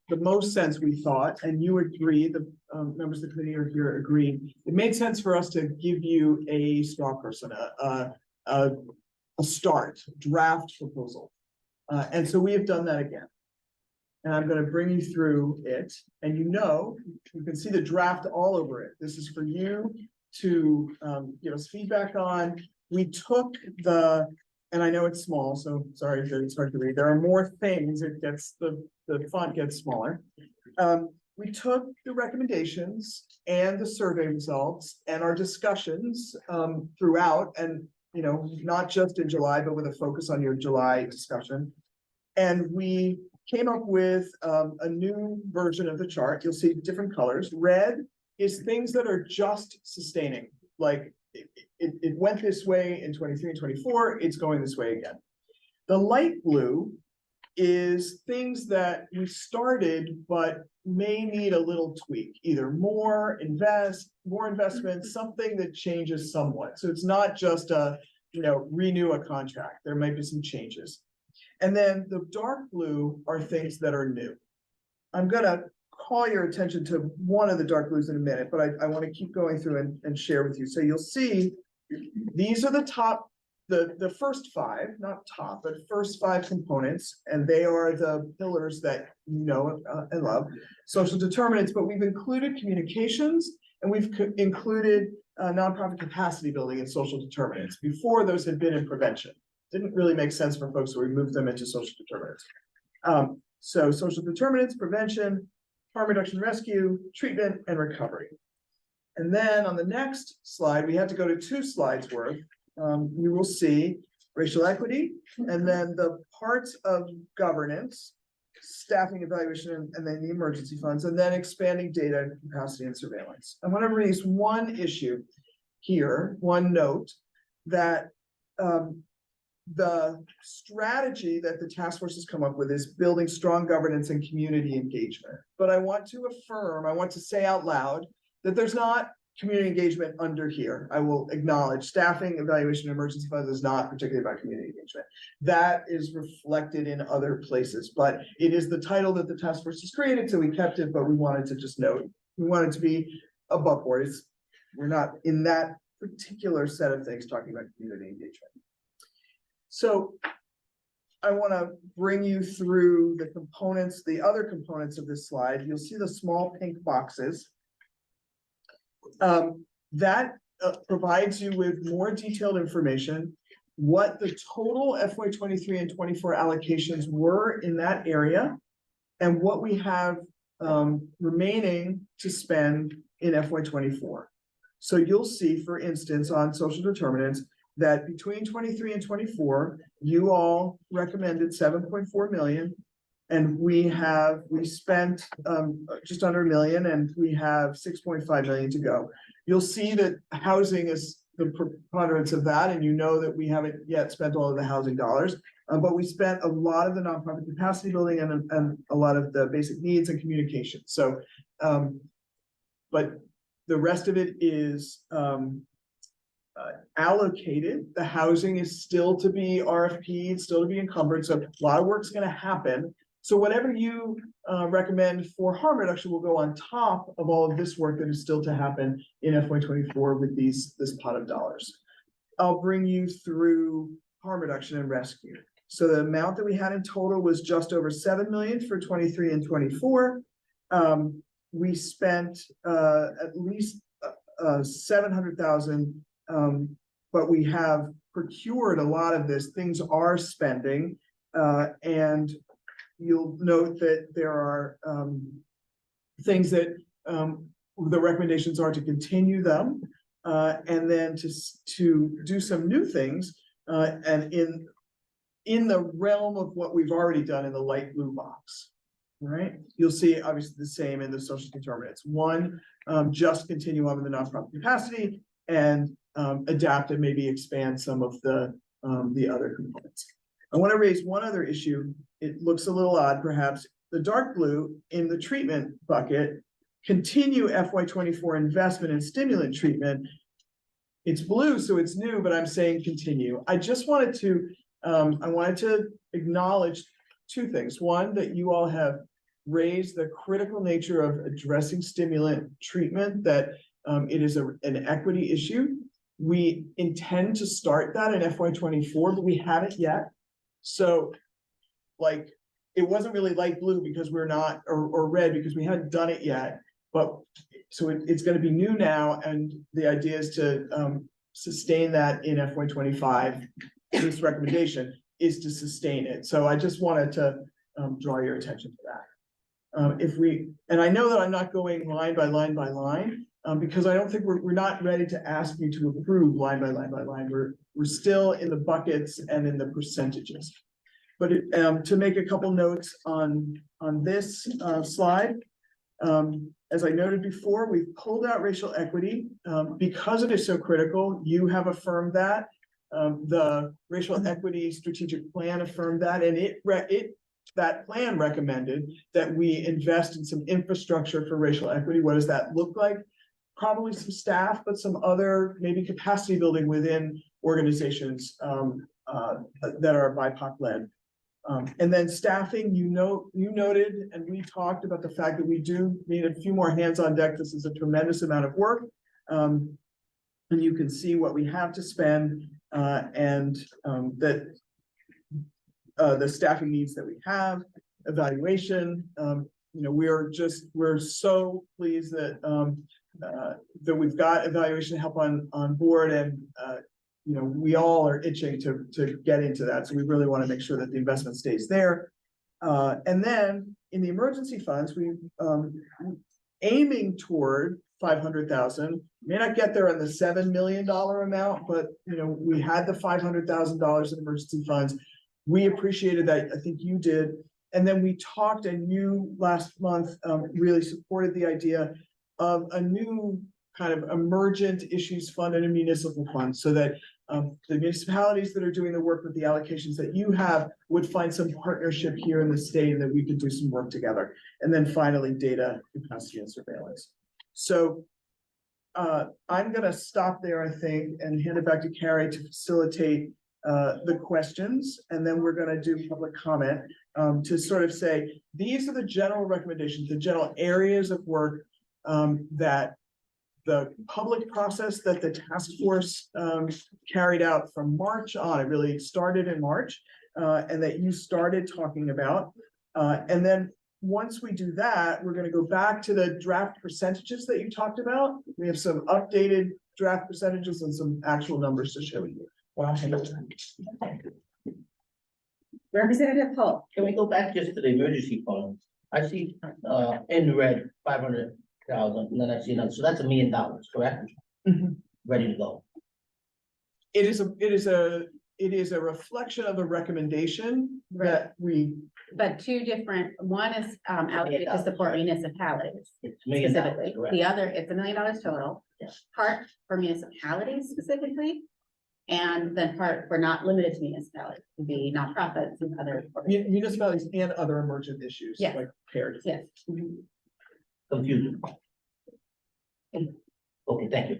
the most sense, we thought, and you agree, the members of the committee are here agree, it made sense for us to give you a straw person, a draft proposal. And so we have done that again. And I'm going to bring you through it, and you can see the draft all over it. This is for you to give us feedback on. We took and I know it's small, so sorry if it's hard to read. There are more things, the font gets smaller. We took the recommendations and the survey results and our discussions throughout, and not just in July, but with a focus on your July discussion. And we came up with a new version of the chart. You'll see different colors. Red is things that are just sustaining, like it went this way in 23 and 24, it's going this way again. The light blue is things that we started but may need a little tweak, either more investment, something that changes somewhat. So it's not just renew a contract. There might be some changes. And then the dark blue are things that are new. I'm gonna call your attention to one of the dark blues in a minute, but I want to keep going through and share with you. So you'll see these are the top, the first five, not top, but first five components, and they are the pillars that you know and love. Social determinants, but we've included communications and we've included nonprofit capacity building and social determinants. Before, those had been in prevention. Didn't really make sense for folks, so we moved them into social determinants. So social determinants, prevention, harm reduction, rescue, treatment, and recovery. And then on the next slide, we had to go to 2 slides worth. You will see racial equity, and then the parts of governance, staffing evaluation, and then the emergency funds, and then expanding data and capacity and surveillance. I want to raise one issue here, one note, that the strategy that the task force has come up with is building strong governance and community engagement. But I want to say out loud that there's not community engagement under here. I will acknowledge staffing, evaluation, emergency funds is not particularly about community engagement. That is reflected in other places, but it is the title that the task force has created, so we kept it, but we wanted to just note, we wanted to be above board. We're not in that particular set of things talking about community engagement. So I want to bring you through the components, the other components of this slide. You'll see the small pink boxes. That provides you with more detailed information, what the total FY23 and 24 allocations were in that area, and what we have remaining to spend in FY24. So you'll see, for instance, on social determinants, that between 23 and 24, you all recommended 7.4 million. And we spent just under $1 million, and we have 6.5 million to go. You'll see that housing is the preponderance of that, and you know that we haven't yet spent all of the housing dollars. But we spent a lot of the nonprofit capacity building and a lot of the basic needs and communication. So, but the rest of it is allocated. The housing is still to be RFP'd, still to be encumbered. So a lot of work's going to happen. So whatever you recommend for harm reduction will go on top of all of this work that is still to happen in FY24 with this pot of dollars. I'll bring you through harm reduction and rescue. So the amount that we had in total was just over 7 million for 23 and 24. We spent at least 700,000, but we have procured a lot of this. Things are spending, and you'll note that there are things that the recommendations are to continue them, and then to do some new things, and in the realm of what we've already done in the light blue box. Right, you'll see obviously the same in the social determinants. One, just continue on with the nonprofit capacity and adapt and maybe expand some of the other components. I want to raise one other issue. It looks a little odd, perhaps. The dark blue in the treatment bucket, continue FY24 investment in stimulant treatment. It's blue, so it's new, but I'm saying continue. I just wanted to, I wanted to acknowledge two things. One, that you all have raised the critical nature of addressing stimulant treatment, that it is an equity issue. We intend to start that in FY24, but we haven't yet. So, like, it wasn't really light blue because we're not, or red because we hadn't done it yet. But so it's going to be new now, and the idea is to sustain that in FY25. This recommendation is to sustain it. So I just wanted to draw your attention to that. And I know that I'm not going line by line by line, because I don't think we're not ready to ask you to approve line by line by line. We're still in the buckets and in the percentages. But to make a couple notes on this slide, as I noted before, we've pulled out racial equity because it is so critical. You have affirmed that. The racial equity strategic plan affirmed that, and that plan recommended that we invest in some infrastructure for racial equity. What does that look like? Probably some staff, but some other maybe capacity building within organizations that are BIPOC led. And then staffing, you noted, and we talked about the fact that we do need a few more hands on deck. This is a tremendous amount of work. And you can see what we have to spend, and that the staffing needs that we have, evaluation. We're so pleased that that we've got evaluation help on board, and we all are itching to get into that. So we really want to make sure that the investment stays there. And then in the emergency funds, we aiming toward 500,000. May not get there on the $7 million amount, but we had the $500,000 in emergency funds. We appreciated that. I think you did. And then we talked, and you last month really supported the idea of a new kind of emergent issues fund and a municipal fund, so that the municipalities that are doing the work with the allocations that you have would find some partnership here in the state, and that we could do some work together. And then finally, data capacity and surveillance. So I'm going to stop there, I think, and hand it back to Carrie to facilitate the questions. And then we're going to do public comment to sort of say, these are the general recommendations, the general areas of work that the public process that the task force carried out from March on. It really started in March, and that you started talking about. And then once we do that, we're going to go back to the draft percentages that you talked about. We have some updated draft percentages and some actual numbers to show you. Well, Representative Holt. Can we go back just to the emergency fund? I see in red 500,000, and then I see another, so that's $1 million, correct? Mhm. Ready to go. it is a reflection of the recommendation that we, But two different, one is allocated to support municipalities It's $1 million, specifically. correct? The other, it's $1 million total. Yes. Part for municipalities specifically. And then part for not limited to municipalities, it could be nonprofits and other. municipalities and other emergent issues, Yes. like CARES. Yes. Confusing. Okay, thank you.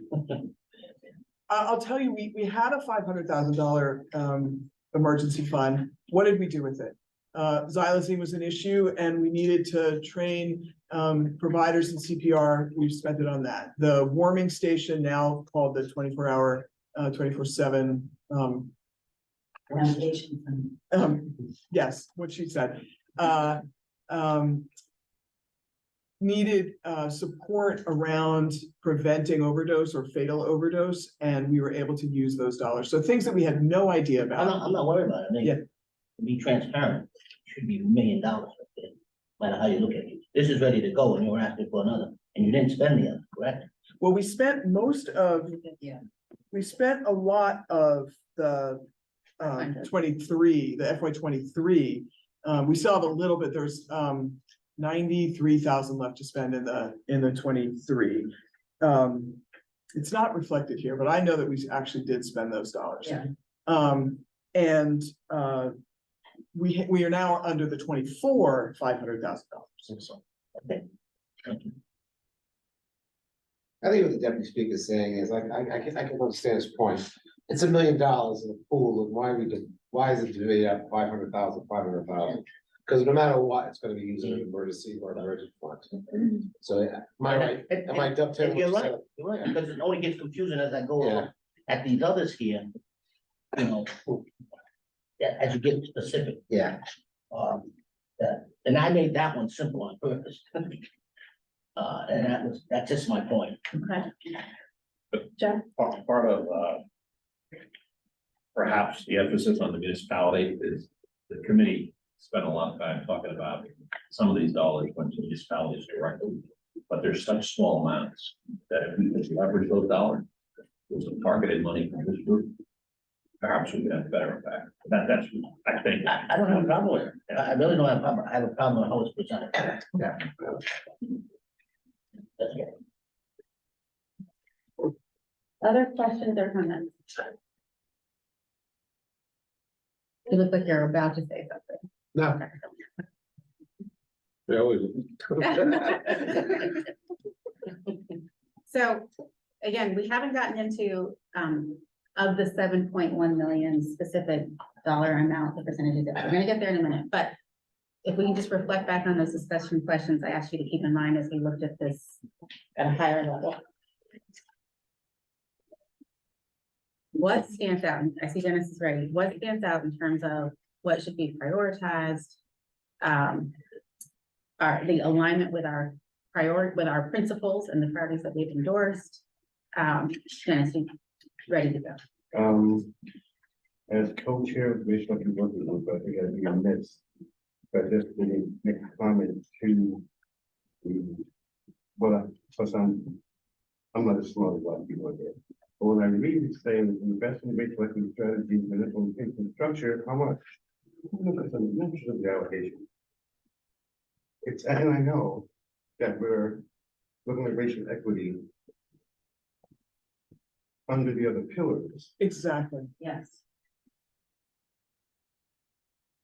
I'll tell you, we had a $500,000 emergency fund. What did we do with it? Xylazine was an issue and we needed to train providers in CPR. We've spent it on that. The warming station, now called the 24-hour, 24/7. Yes, what she said. Needed support around preventing overdose or fatal overdose, and we were able to use those dollars. So things that we had no idea I'm about. not worried about it. I mean, Yeah. to be transparent, it should be $1 million right there, no matter how you look at it. This is ready to go and you were asking for another, and you didn't spend the other, correct? Well, we spent most of, we spent a lot of the 23, the FY 23. We still have a little bit, there's 93,000 left to spend in the 23. It's not reflected here, but I know that we actually did spend those dollars. Yeah. And we are now under the 24, $500,000. So, Okay. Thank you. I think what the deputy speaker is saying is like, I can understand his point. It's $1 million in a pool, and why is it divvied up 500,000, 500,000? Because no matter what, it's gonna be used in an emergency or an emergency fund. So, yeah, am I right? Am I dovetailing? You're what you right, said? you're right, because it only gets confusing as I go Yeah. along. At these others here, you know, yeah, as you get specific. Yeah. And I made that one simple on purpose. And that's just my point. Okay. Jeff? Part of, perhaps the emphasis on the municipality is the committee spent a lot of time talking about some of these dollars went to municipalities directly, but there's such small amounts that if we could leverage those dollars with some targeted money from this group, perhaps we could have better impact. That's, I think. I don't have a problem with it. I really don't have a problem. I have a problem with how it's presented. Yeah. That's it. Other questions or comments? You look like you're about to say something. No. They always. So, again, we haven't gotten into, of the 7.1 million specific dollar amount, the percentages. We're gonna get there in a minute, but if we can just reflect back on those discussion questions I asked you to keep in mind as we looked at this at a higher level. What stands out? I see Dennis is ready. What stands out in terms of what should be prioritized? The alignment with our our principles and the priorities that we've endorsed. Dennis, you ready to go? As co-chair of the Racial Equity Working Group, I think I'd be amiss. But just to make a comment to plus I'm not as smart as a lot of people here. But when I read it saying invest in racial equity strategies and implementation structure, how much? Look at some dimensions of the allocation. And I know that we're looking at racial equity under the other pillars. exactly. Yes.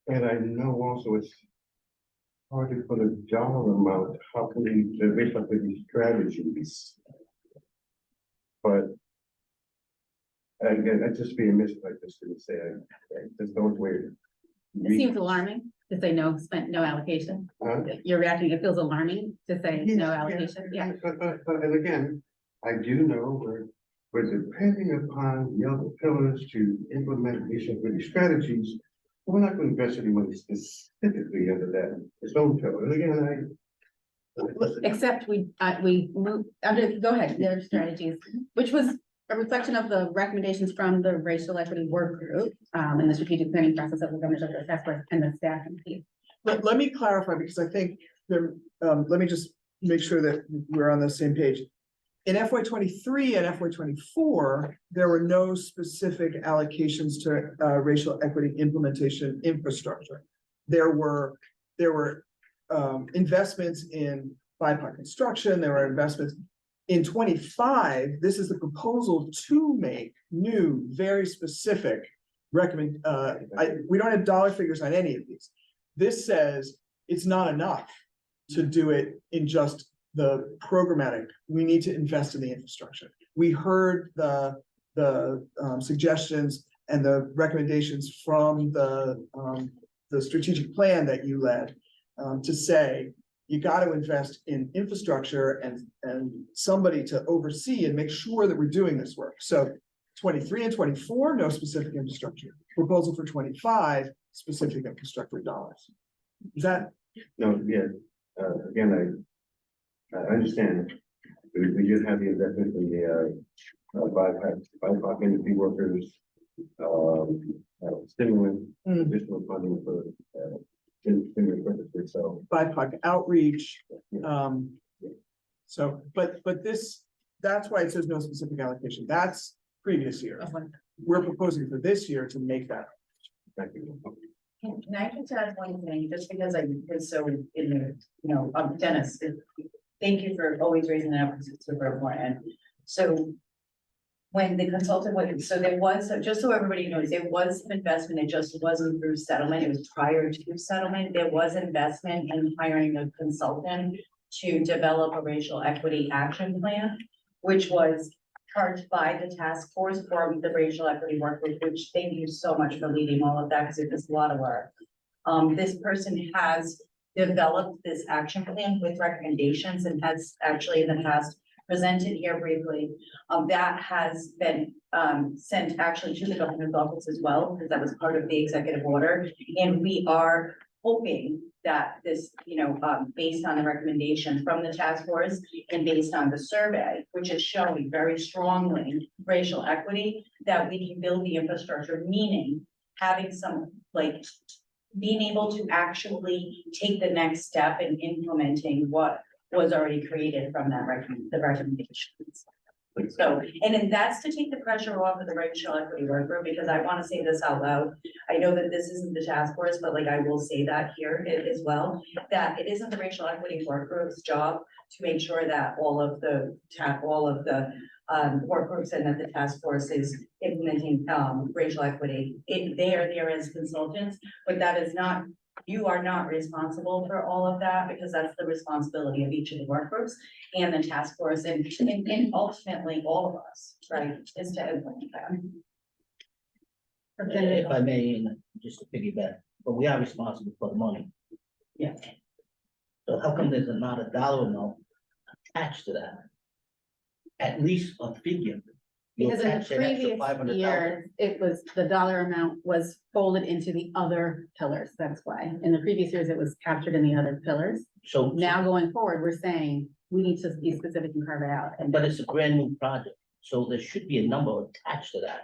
And I know also it's hard to put a dollar amount, how can we, the racial equity strategies. But again, I'd just be amiss if I just didn't say, I just don't wait. It seems alarming to say no, spent no allocation. You're reacting, it feels alarming to say no allocation, yeah. But and again, I do know we're depending upon the other pillars to implement racial equity strategies. We're not going to invest any money specifically under that, its own pillar. And again, Except we moved, go ahead, the other strategies, which was a reflection of the recommendations from the racial equity work group, and the strategic planning process of the governor's office, task force and the staff and piece. Let me clarify, because I think there, let me just make sure that we're on the same page. In FY '23 and FY '24, there were no specific allocations to racial equity implementation infrastructure. There were investments in BIPOC construction, there were investments. In '25, this is the proposal to make new, very specific we don't have dollar figures on any of these. This says it's not enough to do it in just the programmatic. We need to invest in the infrastructure. We heard the suggestions and the recommendations from the strategic plan that you led to say, you got to invest in infrastructure and somebody to oversee and make sure that we're doing this work. So 23 and 24, no specific infrastructure. Proposal for 25, specific infrastructure dollars. Is that? No, yeah, again, I understand. We did have the investment in the BIPOC industry workers, stimulant, additional funding for stimulus purposes, so. BIPOC outreach, so, but this, that's why it says no specific allocation. That's previous year. We're proposing for this year to make that. Thank you. Can I just add one thing, just because I was so in the, Dennis, thank you for always raising that up, because it's super important. So when the consultant went, so there was, just so everybody knows, there was some investment, it just wasn't through settlement, it was prior to settlement. There was investment in hiring a consultant to develop a racial equity action plan, which was charged by the task force for the racial equity work group, which thank you so much for leading all of that, because it was a lot of work. This person has developed this action plan with recommendations and has actually in the past presented here briefly. That has been sent actually to the governor's office as well, because that was part of the executive order. And we are hoping that this, based on the recommendation from the task force and based on the survey, which is showing very strongly racial equity, that we can build the infrastructure, meaning having some, being able to actually take the next step in implementing what was already created from that the recommendations. So, and then that's to take the pressure off of the racial equity work group, because I want to say this out loud. I know that this isn't the task force, but I will say that here as well, that it isn't the racial equity work group's job to make sure that all of the work groups and that the task force is implementing racial equity. They are there as consultants, but that is not, you are not responsible for all of that, because that's the responsibility of each of the work groups and the task force and ultimately all of us, right, is to implement that. If I may, and just to piggyback, but we are responsible for the money. Yeah. So how come there's not a dollar amount attached to that? At least a figure. You Because in the attach an extra previous 500,000. year, it was, the dollar amount was folded into the other pillars, that's why. In the previous years, it was captured in the other pillars. So Now going forward, we're saying we need to be specific and carve it out. but it's a brand new project, so there should be a number attached to that.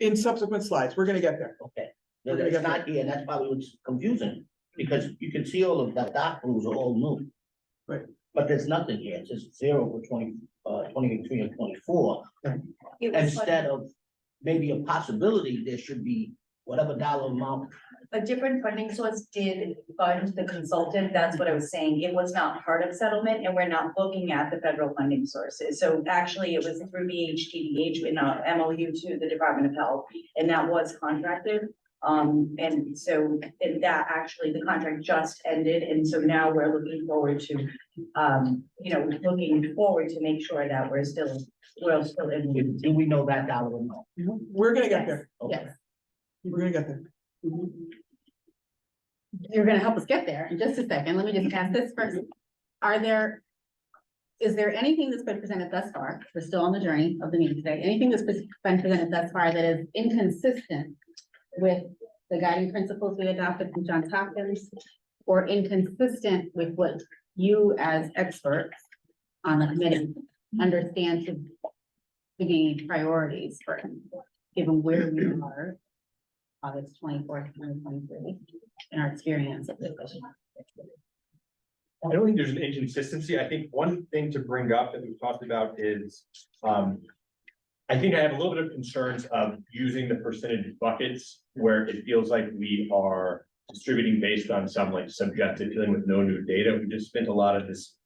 In subsequent slides, we're gonna get there. Okay. We're gonna It's get not here, and that's probably what's confusing, because you can see all of that dark blues are all new. Right. But there's nothing here, it's just 0 for 23 and 24. Instead of maybe a possibility, there should be whatever dollar amount. A different funding source did fund the consultant, that's what I was saying, it was not part of settlement, and we're not looking at the federal funding sources. So actually, it was through BHTDH in a MOU to the Department of Health, and that was contracted. And so that actually, the contract just ended, and so now we're looking forward to, looking forward to make sure that we're still in. Do we know that dollar amount? We're gonna get there. Okay. Yes. We're gonna get there. You're gonna help us get there in just a second. Let me just ask this first. Is there anything that's been presented thus far? We're still on the journey of the meeting today. Anything that's been presented thus far that is inconsistent with the guiding principles we adopted from Johns Hopkins, or inconsistent with what you as experts on the committee understand to be priorities for, given where we are August 24th, 2023, in our experience of this. I don't think there's an inconsistency. I think one thing to bring up that we've talked about is, I think I have a little bit of concerns of using the percentage buckets where it feels like we are distributing based on some like subjective feeling with no new data. We just spent a lot of this,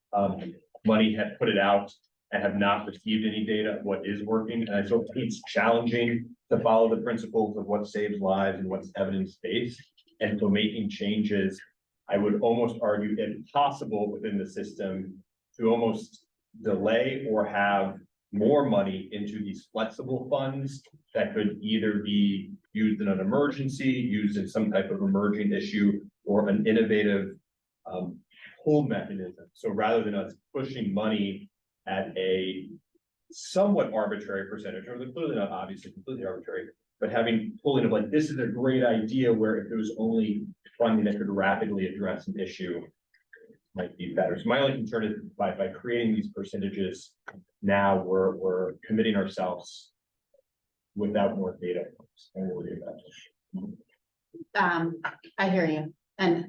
money, had put it out and have not received any data of what is working. And I still think it's challenging to follow the principles of what saves lives and what's evidence-based. And so making changes, I would almost argue if possible within the system to almost delay or have more money into these flexible funds that could either be used in an emergency, used in some type of emerging issue, or an innovative pull mechanism. So rather than us pushing money at a somewhat arbitrary percentage, or clearly not obviously completely arbitrary, but having pulling of like, this is a great idea, where if there was only funding that could rapidly address an issue, might be better. So my only concern is by creating these percentages, now we're committing ourselves without more data. And we'll do that. I hear you, and,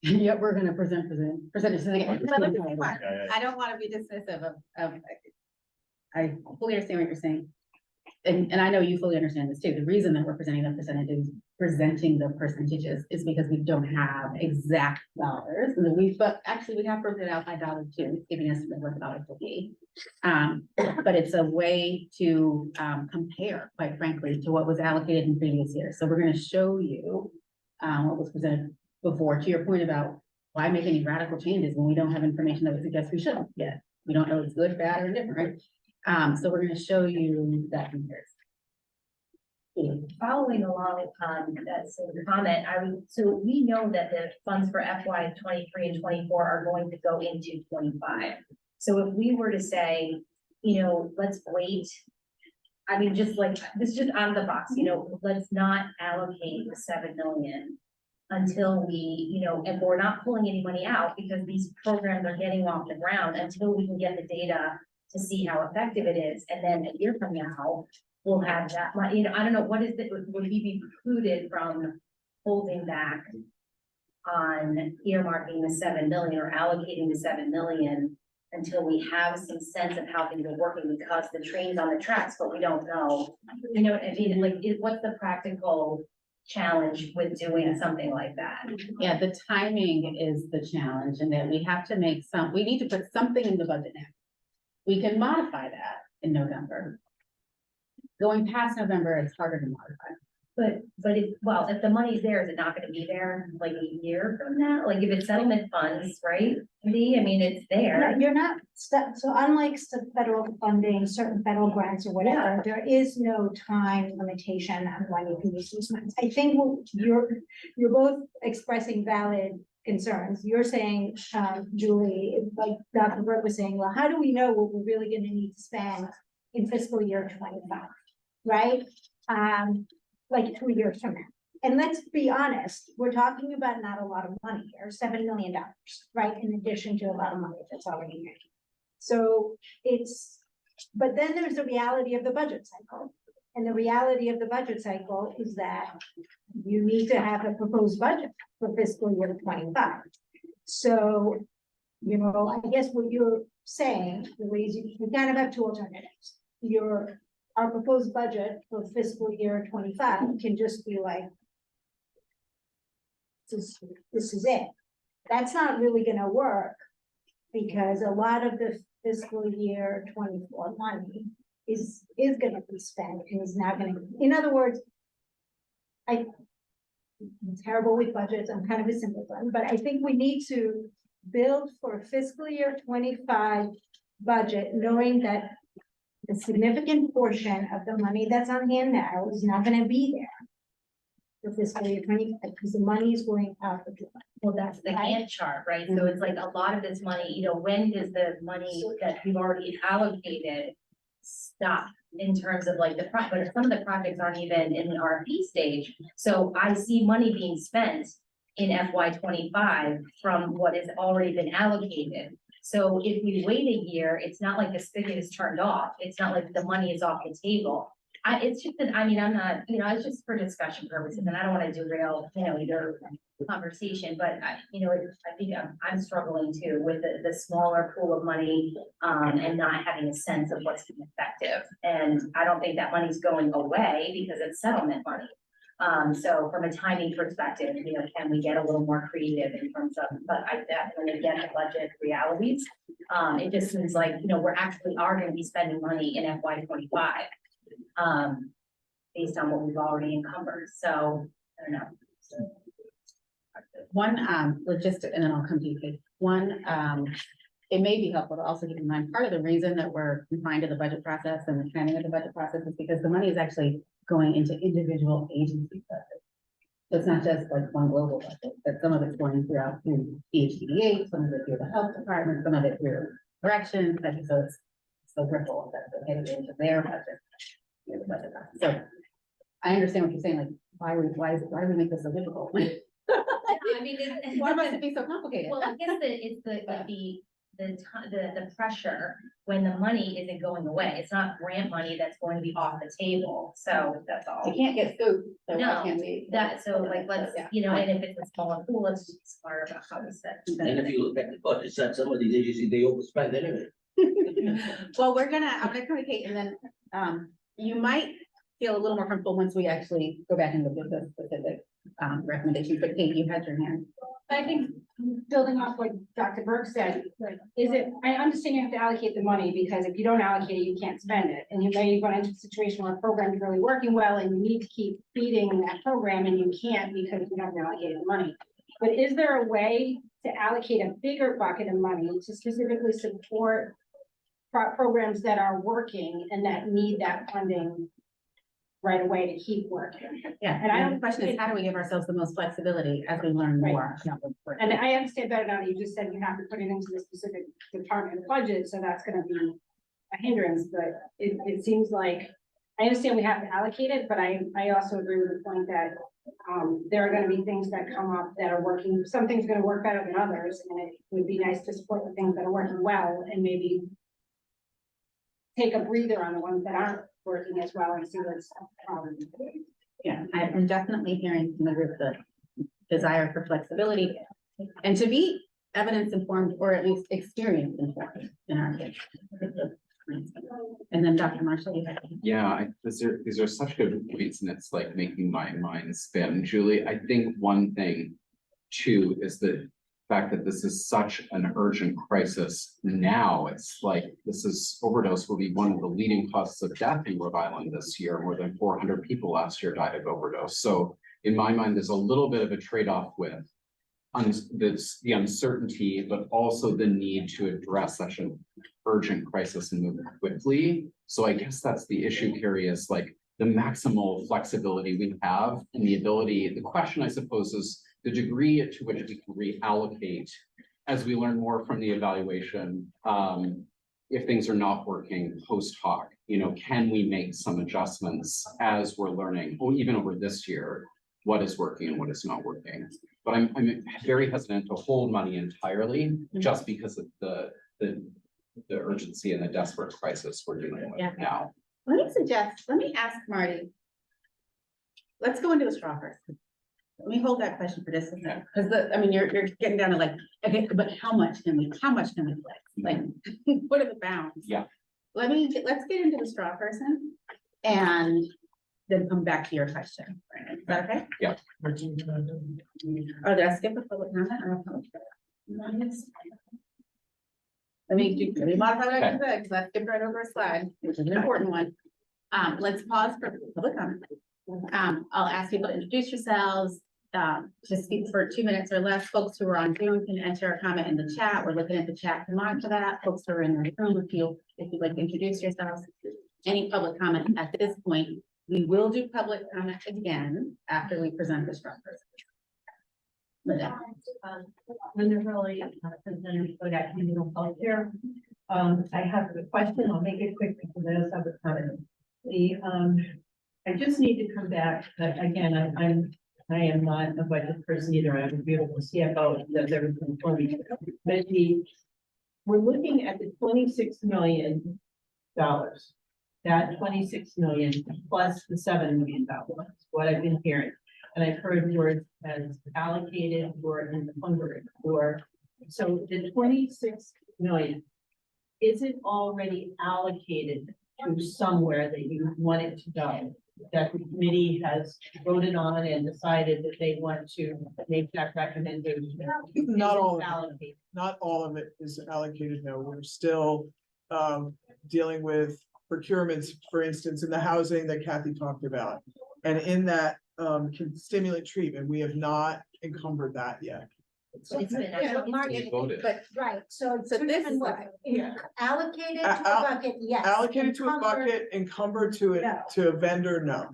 yet we're gonna percentages again. I don't wanna be dismissive of, I fully understand what you're saying. And I know you fully understand this too. The reason that we're presenting the percentages is because we don't have exact dollars. And but actually we have broken it out by dollar too, giving us like $1.50. But it's a way to compare, quite frankly, to what was allocated in previous years. So we're gonna show you what was presented before, to your point about why make any radical changes when we don't have information that would suggest we shouldn't yet. We don't know if it's good, bad, or indifferent. So we're gonna show you that comparison. Following along that same comment, so we know that the funds for FY 23 and 24 are going to go into 25. So if we were to say, let's wait, I mean, just like, this is just out of the box, let's not allocate the 7 million until we, and we're not pulling any money out because these programs are getting off the ground until we can get the data to see how effective it is. And then a year from now, we'll have that money. I don't know, what is it, would he be precluded from holding back on earmarking the 7 million or allocating the 7 million until we have some sense of how things are working, because the train's on the tracks, but we don't know. You know what I mean? Like, what's the practical challenge with doing something like that? Yeah, the timing is the challenge, and that we have to we need to put something in the budget now. We can modify that in November. Going past November, it's harder to modify. But if the money's there, is it not gonna be there like a year from now? Like if it's settlement funds, right? I mean, it's there. You're not stuck, so unlike some federal funding, certain federal grants or whatever, there is no time limitation on when you can use these funds. I think you're both expressing valid concerns. You're saying, Julie, like Dr. Burke was saying, well, how do we know what we're really gonna need to spend in fiscal year 25, right? Like 2 years from now. And let's be honest, we're talking about not a lot of money here, $7 million, right? In addition to a lot of money that's already here. So but then there's the reality of the budget cycle. And the reality of the budget cycle is that you need to have a proposed budget for fiscal year 25. So, I guess what you're saying, the ways you kind of have two alternatives. Our proposed budget for fiscal year 25 can just be like, this is it. That's not really gonna work, because a lot of the fiscal year 24 money is gonna be spent and is not gonna, in other words, I'm terrible with budgets, I'm kind of a simpleton, but I think we need to build for fiscal year 25 budget, knowing that a significant portion of the money that's on hand now is not gonna be there for fiscal year 25, because the money is going out of the. Well, that's the Gantt chart, right? So it's like a lot of this money, when does the money that we've already allocated stop in terms of like but some of the projects aren't even in the RFP stage. So I see money being spent in FY 25 from what has already been allocated. So if we wait a year, it's not like the spigot is turned off. It's not like the money is off the table. it's just that, I mean, I'm not, it's just for discussion purposes, and I don't wanna derail, either conversation, but I think I'm struggling too with the smaller pool of money, and not having a sense of what's been effective. And I don't think that money's going away because it's settlement money. So from a timing perspective, can we get a little more creative in terms of, but I definitely get the budget realities. It just seems like, we're actually are gonna be spending money in FY 25. Based on what we've already encumbered, so, I don't know. One, logistic, and then I'll come to you, Kate. One, it may be helpful to also keep in mind, part of the reason that we're confined to the budget process and the planning of the budget process is because the money is actually going into individual agency budgets. So it's not just like one global budget, but some of it's going throughout through EHDDA, some of it through the health department, some of it through corrections, and so it's the ripple effect of getting into their budget. The budget process. So I understand what you're saying, like, why do we make this so difficult? I mean, Why must it be so complicated? well, I guess it's the pressure when the money isn't going away. It's not grant money that's going to be off the table, so that's all. You can't get food, so why No, can't we? so like, let's, and if it's a smaller pool, let's just be smart about how we set. And if you look at the budget, some of these agencies, they overspend anyway. Well, I'm gonna communicate, and then, you might feel a little more comfortable once we actually go back and look at the specific, recommendations, but Kate, you had your hand. I think building off what Dr. Burke said, I understand you have to allocate the money, because if you don't allocate it, you can't spend it. And you may run into a situation where a program is really working well and you need to keep feeding that program and you can't because you haven't allocated the money. But is there a way to allocate a bigger bucket of money to specifically support programs that are working and that need that funding right away to keep working? Yeah, And I and don't- the question is, how do we give ourselves the most flexibility as we learn Right. more? And I understand better now that you just said you have to put it into the specific department budget, so that's gonna be a hindrance, but it seems like, I understand we have to allocate it, but I also agree with the point that there are gonna be things that come up that are working, some things are gonna work better than others, and it would be nice to support the things that are working well and maybe take a breather on the ones that aren't working as well and see what's. Yeah, I'm definitely hearing from the group the desire for flexibility and to be evidence informed or at least experience informed in our case. And then Dr. Marshall, you had. Yeah, these are such good points, and it's like making my mind spin, Julie. I think one thing too is the fact that this is such an urgent crisis now. It's like overdose will be one of the leading causes of death in Rhode Island this year. More than 400 people last year died of overdose. So in my mind, there's a little bit of a trade-off with the uncertainty, but also the need to address such an urgent crisis and move quickly. So I guess that's the issue, Carrie, is like the maximal flexibility we have and the ability. The question, I suppose, is the degree to which we can reallocate as we learn more from the evaluation. If things are not working post hoc, can we make some adjustments as we're learning, or even over this year, what is working and what is not working? But I'm very hesitant to hold money entirely just because of the urgency and the desperate crisis we're dealing with now. Let me ask Marty. Let's go into a straw first. Let me hold that question for just a second, because you're getting down to like, okay, but how much can we flex? Like, what are the bounds? Yeah. Let's get into the straw person and then come back to your question. Is that okay? Yeah. Oh, did I skip a public comment? I don't know. Let me modify what I said, because I skipped right over a slide, which is an important one. Let's pause for public comment. I'll ask people to introduce yourselves, to speak for 2 minutes or less. Folks who are on Zoom can enter a comment in the chat. We're looking at the chat to monitor that. Folks who are in the room, if you'd like to introduce yourselves. Any public comment at this point. We will do public comment again after we present the structure. I have a question. I'll make it quick because I also have a comment. I just need to come back, but again, I am not a budget person either. I'm a beautiful CFO that does everything for me. But we're looking at the $26 million. that 26 million plus the $7 million, what I've been hearing. And I've heard words as allocated or encumbered, or, so the 26 million, is it already allocated to somewhere that you want it to go? That the committee has voted on and decided that they want to make that recommendation? Not Is it all of it. allocated? Not all of it is allocated, no, we're still dealing with procurements, for instance, in the housing that Kathy talked about. And in that stimulant treatment, we have not encumbered that yet. It's been. Yeah, Mark, We voted. but, right, so So this is what, Yeah. allocated to a bucket, yes. Allocated to a Encumbered, bucket, encumbered to it, No. to a vendor, no.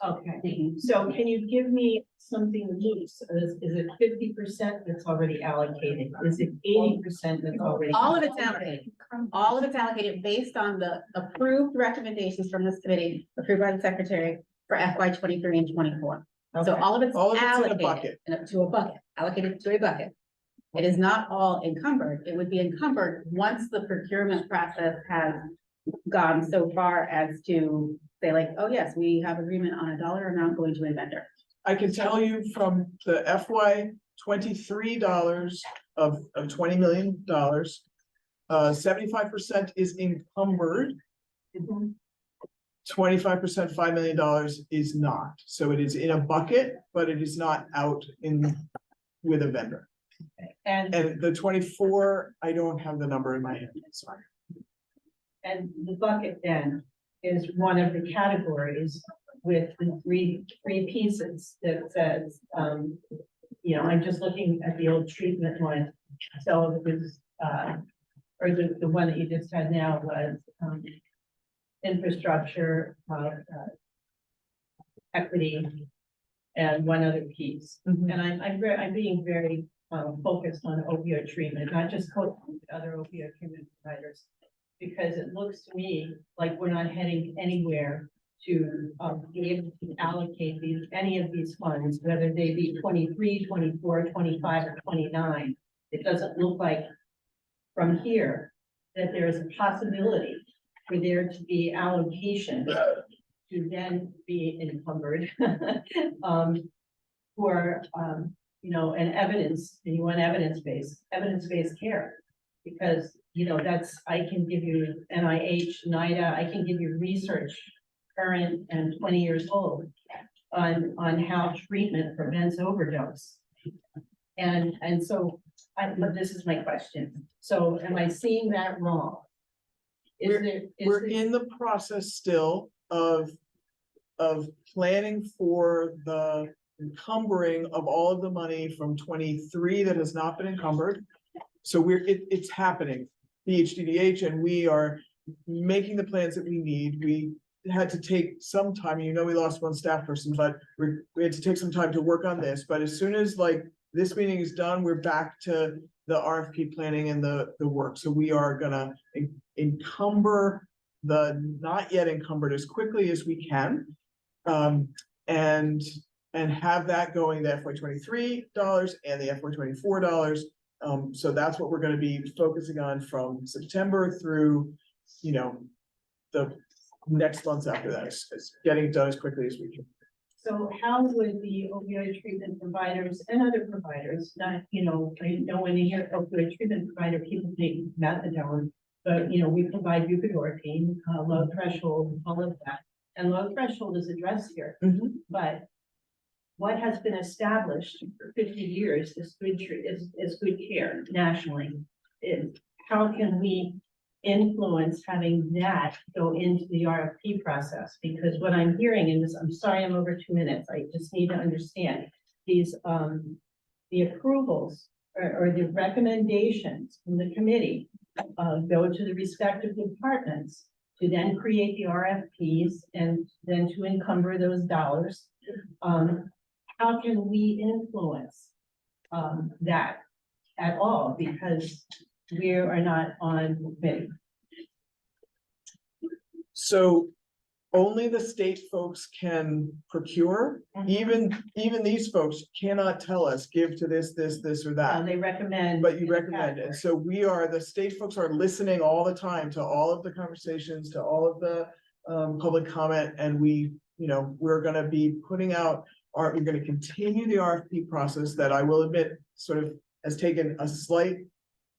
Okay, so can you give me something loose? Is it 50% that's already allocated? Is it 80% that's already? All of it's allocated. All of it's allocated based on the approved recommendations from this committee, approved by the secretary for FY 23 and 24. So Okay. all of it's All of it's in a allocated bucket. to a bucket, allocated to a bucket. It is not all encumbered. It would be encumbered once the procurement process has gone so far as to say like, oh yes, we have agreement on a dollar amount going to a vendor. I can tell you from the FY 23 dollars of $20 million, 75% is encumbered. 25%, $5 million is not. So it is in a bucket, but it is not out in with a vendor. And And the 24, I don't have the number in my head, sorry. And the bucket then is one of the categories with the three pieces that says, you know, I'm just looking at the old treatment one. So it was, or the one that you just had now was, infrastructure, equity, and one other piece. Mhm. And I'm being very, focused on opioid treatment, not just other opioid treatment providers. Because it looks to me like we're not heading anywhere to be able to allocate any of these funds, whether they be 23, 24, 25, or 29. It doesn't look like from here that there is a possibility for there to be allocation to then be encumbered for you know, an evidence, and you want evidence-based care. Because, you know, that's, I can give you NIH, NIDA, I can give you research current and 20 years old on how treatment prevents overdose. And so, but this is my question. So am I seeing that wrong? We're in the process still of planning for the encumbering of all of the money from 23 that has not been encumbered. So it's happening, BHDDH, and we are making the plans that we need. We had to take some time, you know, we lost one staff person, but we had to take some time to work on this. But as soon as like this meeting is done, we're back to the RFP planning and the work. So we are gonna encumber the not yet encumbered as quickly as we can. And have that going, the FY 23 dollars and the FY 24 dollars. So that's what we're gonna be focusing on from September through, you know, the next months after that, is getting it done as quickly as we can. So how would the opioid treatment providers and other providers, not, you know, I know when you hear opioid treatment provider, people think methadone, but, you know, we provide buprenorphine, low threshold, all of that. And low threshold is addressed here, but what has been established for 50 years is good care nationally. How can we influence having that go into the RFP process? Because what I'm hearing in this, I'm sorry, I'm over 2 minutes. I just need to understand these, the approvals or the recommendations from the committee go to the respective departments to then create the RFPs and then to encumber those dollars. How can we influence that at all? Because we are not on the committee. So only the state folks can procure. Even these folks cannot tell us, give to this, or that. They recommend. But you recommend it. So we are, the state folks are listening all the time to all of the conversations, to all of the public comment, and we're gonna be putting out we're gonna continue the RFP process that I will admit sort of has taken a slight,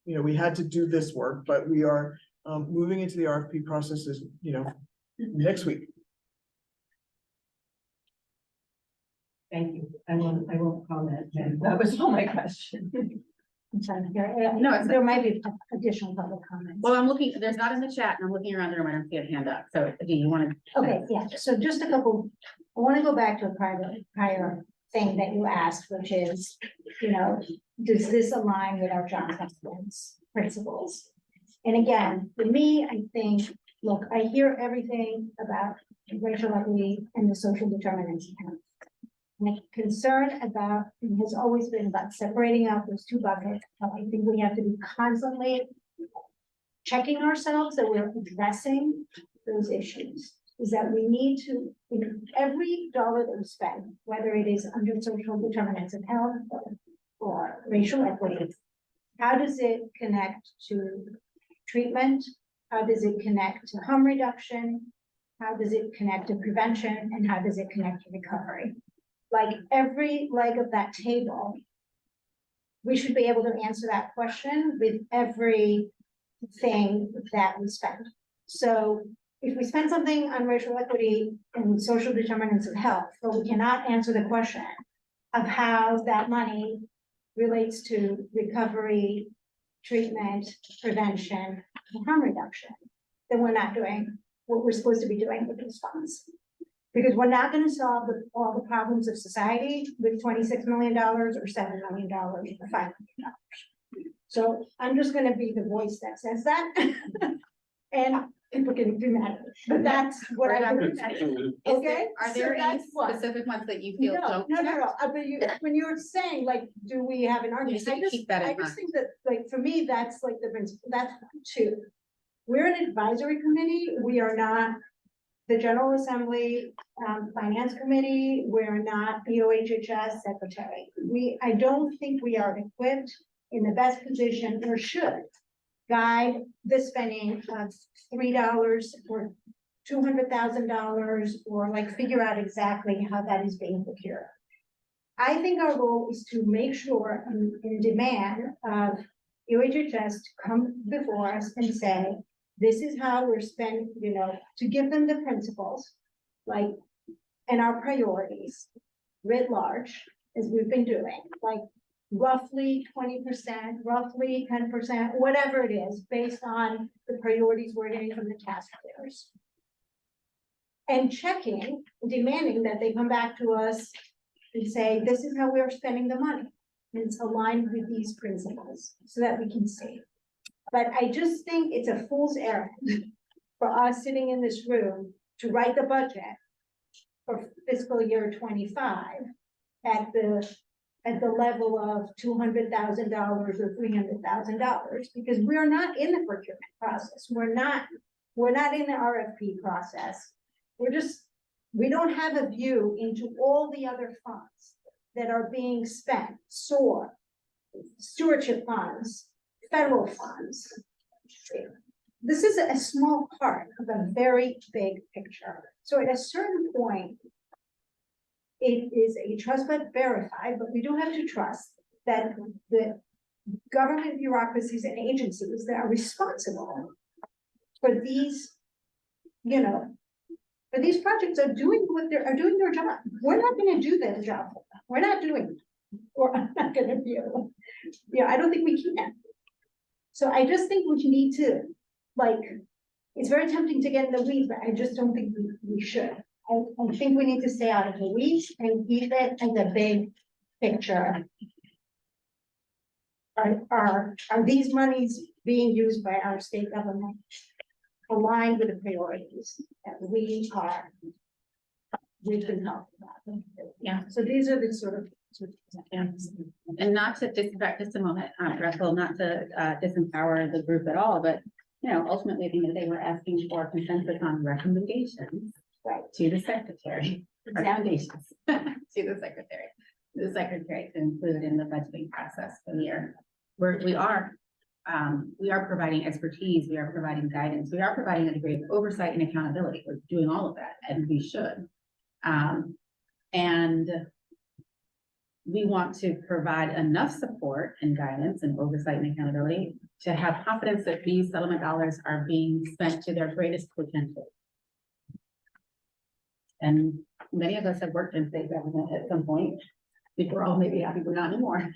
we had to do this work, but we are moving into the RFP processes, next week. Thank you. I won't comment. And that was all my question. I'm sorry, No, it's- there might be additional public comments. Well, I'm looking, there's not in the chat, and I'm looking around the room, I don't see a hand up, so do you want to? Okay, yeah, so just a couple, I want to go back to a prior thing that you asked, which is, does this align with our Johns Hopkins principles? And again, for me, I think, look, I hear everything about racial equity and the social determinants of health. My concern about, and has always been about separating out those two buckets. I think we have to be constantly checking ourselves that we're addressing those issues. Is that we need to, every dollar that we spend, whether it is under social determinants of health or racial equity, how does it connect to treatment? How does it connect to harm reduction? How does it connect to prevention? And how does it connect to recovery? Like every leg of that table, we should be able to answer that question with every thing that we spend. So if we spend something on racial equity and social determinants of health, but we cannot answer the question of how that money relates to recovery, treatment, prevention, and harm reduction, then we're not doing what we're supposed to be doing with those funds. Because we're not gonna solve all the problems of society with $26 million or $7 million or $5 million. So I'm just gonna be the voice that says that. And people can do that, but that's what I would say. Okay? Are there So any that's what- specific ones that you feel don't? No, connect? but when you're saying, like, do we have an argument? should keep that in I just mind. think that, like, for me, that's like the principle, that's two. We're an advisory committee, we are not the General Assembly, Finance Committee, we're not the OHHS Secretary. I don't think we are equipped in the best position, or should guide the spending of $3 or $200,000, or like figure out exactly how that is being procured. I think our role is to make sure and demand of UHHS to come before us and say, this is how we're spending, to give them the principles, like, and our priorities writ large, as we've been doing, like roughly 20%, roughly 10%, whatever it is, based on the priorities we're getting from the taxpayers. And checking, demanding that they come back to us and say, this is how we're spending the money. And it's aligned with these principles so that we can see. But I just think it's a fool's errand for us sitting in this room to write the budget for fiscal year 25 at the level of $200,000 or $300,000, because we're not in the procurement process. We're not in the RFP process. We don't have a view into all the other funds that are being spent, SOAR, stewardship funds, federal funds. This is a small part of a very big picture. So at a certain point, it is a trust but verify, but we do have to trust that the government bureaucracies and agencies that are responsible for these, for these projects are doing doing their job. We're not gonna do their job. We're not doing it. Or I'm not gonna do. I don't think we can. So I just think we need to, it's very tempting to get in the weeds, but I just don't think we should. I think we need to stay out of the weeds and keep it in the big picture. Are these monies being used by our state government aligned with the priorities that we've been talking about? Yeah. So these are the sort of. Yeah. And not to just a moment, Russell, not to disempower the group at all, but ultimately, I think that they were asking for consensus on recommendations to the secretary, recommendations to the secretary to include in the budgeting process for the year. We are we are providing expertise, we are providing guidance, we are providing a degree of oversight and accountability. We're doing all of that, and we should. And we want to provide enough support and guidance and oversight and accountability to have confidence that these settlement dollars are being spent to their greatest potential. And many of us have worked in state government at some point. We're all maybe happy we're not anymore.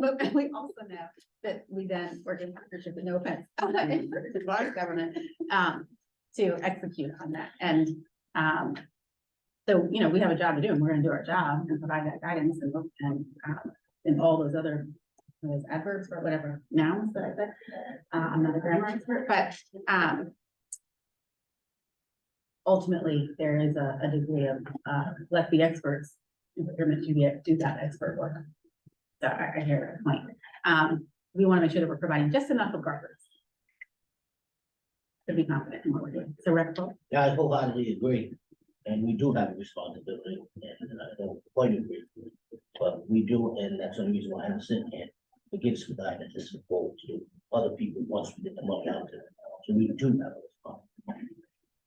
But we also know that we then work in partnership, with no offense, in large government, to execute on that. And, so, you know, we have a job to do, and we're gonna do our job and provide that guidance and all those other, those adverbs or whatever nouns that I said. I'm not a grammar expert, but, ultimately, there is a degree of, let the experts in procurement do that expert work. So I hear that point. We wanna make sure that we're providing just enough of guardrails to be confident in what we're doing. So, Rec. Yeah, I wholeheartedly agree, and we do have a responsibility, and I don't quite agree, but we do, and that's the only reason why I'm sitting here, to give some guidance and support to other people once we get the money out to them. So we do have a responsibility.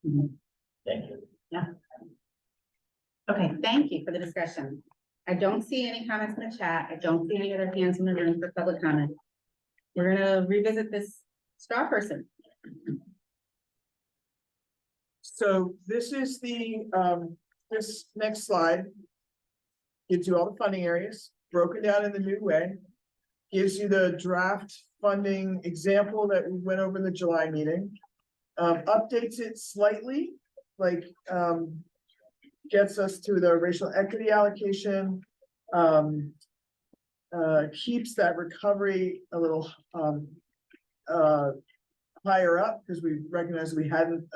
Mhm. Thank you. Okay, thank you for the discussion. I don't see any comments in the chat. I don't see any other hands in the room for public comment. We're gonna revisit this straw person. So this is the, this next slide gives you all the funding areas broken down in the new way. Gives you the draft funding example that we went over in the July meeting. Updates it slightly, like, gets us to the racial equity allocation. Keeps that recovery a little, higher up, because we recognize we hadn't,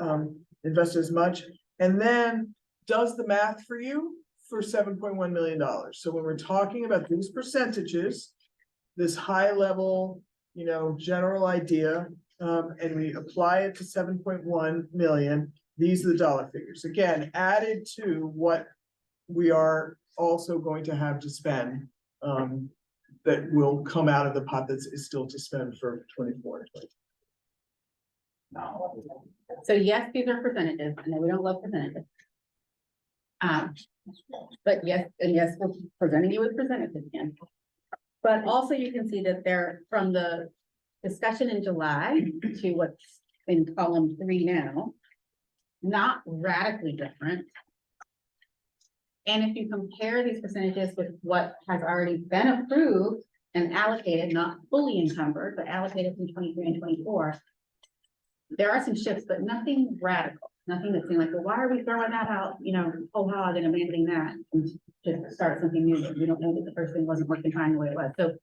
invested as much, and then does the math for you for $7.1 million. So when we're talking about these percentages, this high level, you know, general idea, and we apply it to 7.1 million, these are the dollar figures. Again, added to what we are also going to have to spend, that will come out of the pot that is still to spend for 24. So yes, these are percentages. I know we don't love percentages. But yes, and yes, we're presenting you with percentages again. But also you can see that they're from the discussion in July to what's in column 3 now, not radically different. And if you compare these percentages with what has already been approved and allocated, not fully encumbered, but allocated from 23 and 24, there are some shifts, but nothing radical, nothing that's saying like, well, why are we throwing that out, you know, whole hog and abandoning that and to start something new that we don't know that the first thing wasn't working fine the way it was. So,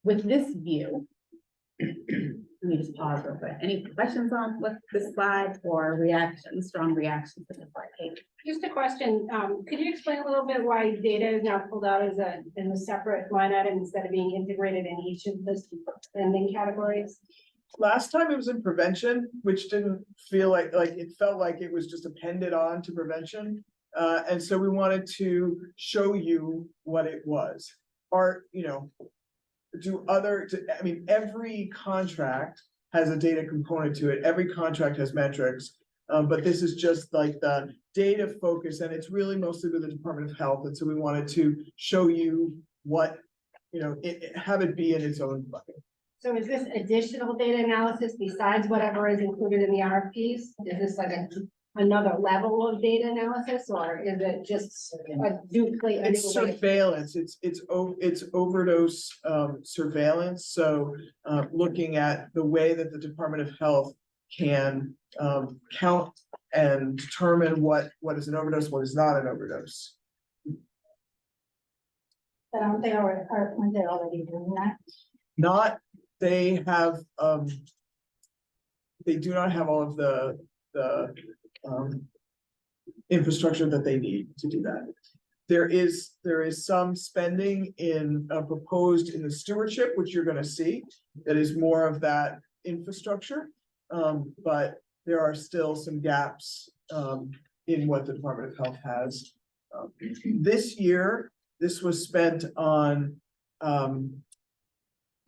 with this view, let me just pause real quick. Any questions on what this slide or reactions, strong reactions to the slide page? Just a question, could you explain a little bit why data is now pulled out as in a separate line item instead of being integrated in each of the spending categories? Last time it was in prevention, which didn't feel like it felt like it was just appended on to prevention. And so we wanted to show you what it was. Or, you know, I mean, every contract has a data component to it. Every contract has metrics. But this is just like the data focus, and it's really mostly with the Department of Health. And so we wanted to show you what, you know, have it be in its own bucket. So is this additional data analysis besides whatever is included in the RFPs? Is this like another level of data analysis, or is it just a duplicate? It's surveillance, it's overdose surveillance, so looking at the way that the Department of Health can count and determine what is an overdose, what is not an overdose. But aren't they already doing that? Not, they have, they do not have all of the infrastructure that they need to do that. There is some spending in proposed in the stewardship, which you're gonna see, that is more of that infrastructure. But there are still some gaps in what the Department of Health has. This year, this was spent on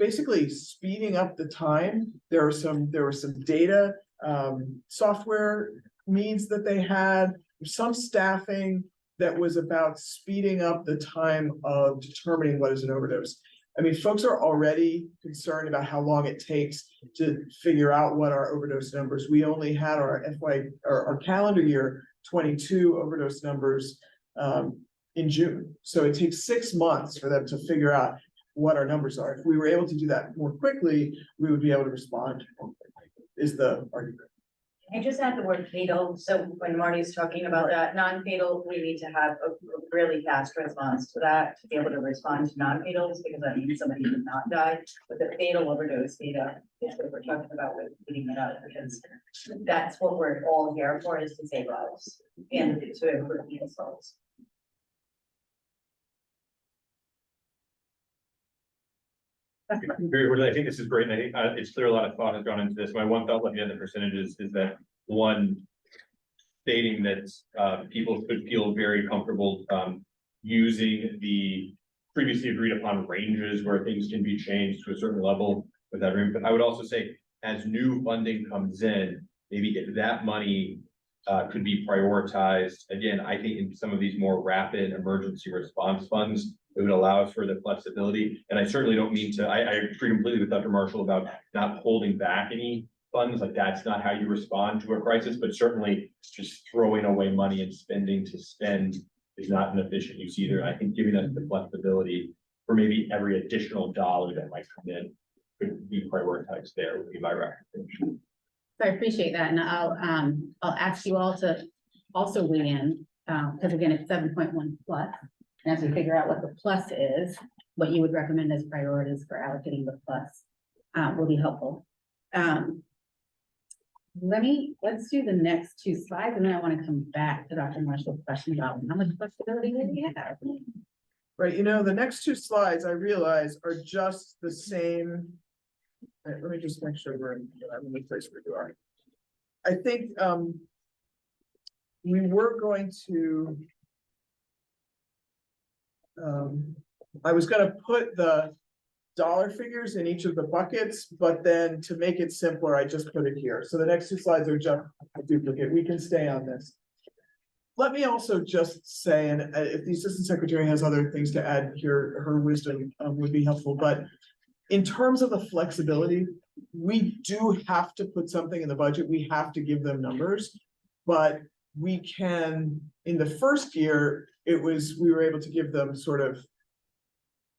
basically speeding up the time. There were some data, software needs that they had, some staffing that was about speeding up the time of determining what is an overdose. I mean, folks are already concerned about how long it takes to figure out what our overdose numbers. We only had our our calendar year 22 overdose numbers in June. So it takes 6 months for them to figure out what our numbers are. If we were able to do that more quickly, we would be able to respond more quickly, is the argument. I just add the word fatal, so when Marty's talking about that, non-fatal, we need to have a really fast response to that, to be able to respond to non-fatals, because that means somebody did not die, but the fatal overdose data is what we're talking about with putting it out, because that's what we're all here for, is to save lives and to improve the results. Very well, I think this is great, and I think it's clear a lot of thought has gone into this. My one thought looking at the percentages is that one, stating that people could feel very comfortable using the previously agreed upon ranges where things can be changed to a certain level with that room. But I would also say, as new funding comes in, maybe if that money could be prioritized, again, I think in some of these more rapid emergency response funds, it would allow for the flexibility. And I certainly don't mean to, I agree completely with Dr. Marshall about not holding back any funds, like that's not how you respond to a crisis, but certainly just throwing away money and spending to spend is not an efficient use either. I think giving us the flexibility for maybe every additional dollar that might come in could be prioritized there would be my recommendation. So I appreciate that, and I'll ask you all to also weigh in, because again, it's 7.1 plus. And as we figure out what the plus is, what you would recommend as priorities for allocating the plus will be helpful. Let's do the next 2 slides, and then I want to come back to Dr. Marshall's question about how much flexibility do we have. Right, you know, the next 2 slides I realize are just the same. Let me just make sure we're in the place where you are. I think we were going to. I was gonna put the dollar figures in each of the buckets, but then to make it simpler, I just put it here. So the next 2 slides are just a duplicate. We can stay on this. Let me also just say, and if the assistant secretary has other things to add here, her wisdom would be helpful, but in terms of the flexibility, we do have to put something in the budget. We have to give them numbers, but we can, in the first year, we were able to give them sort of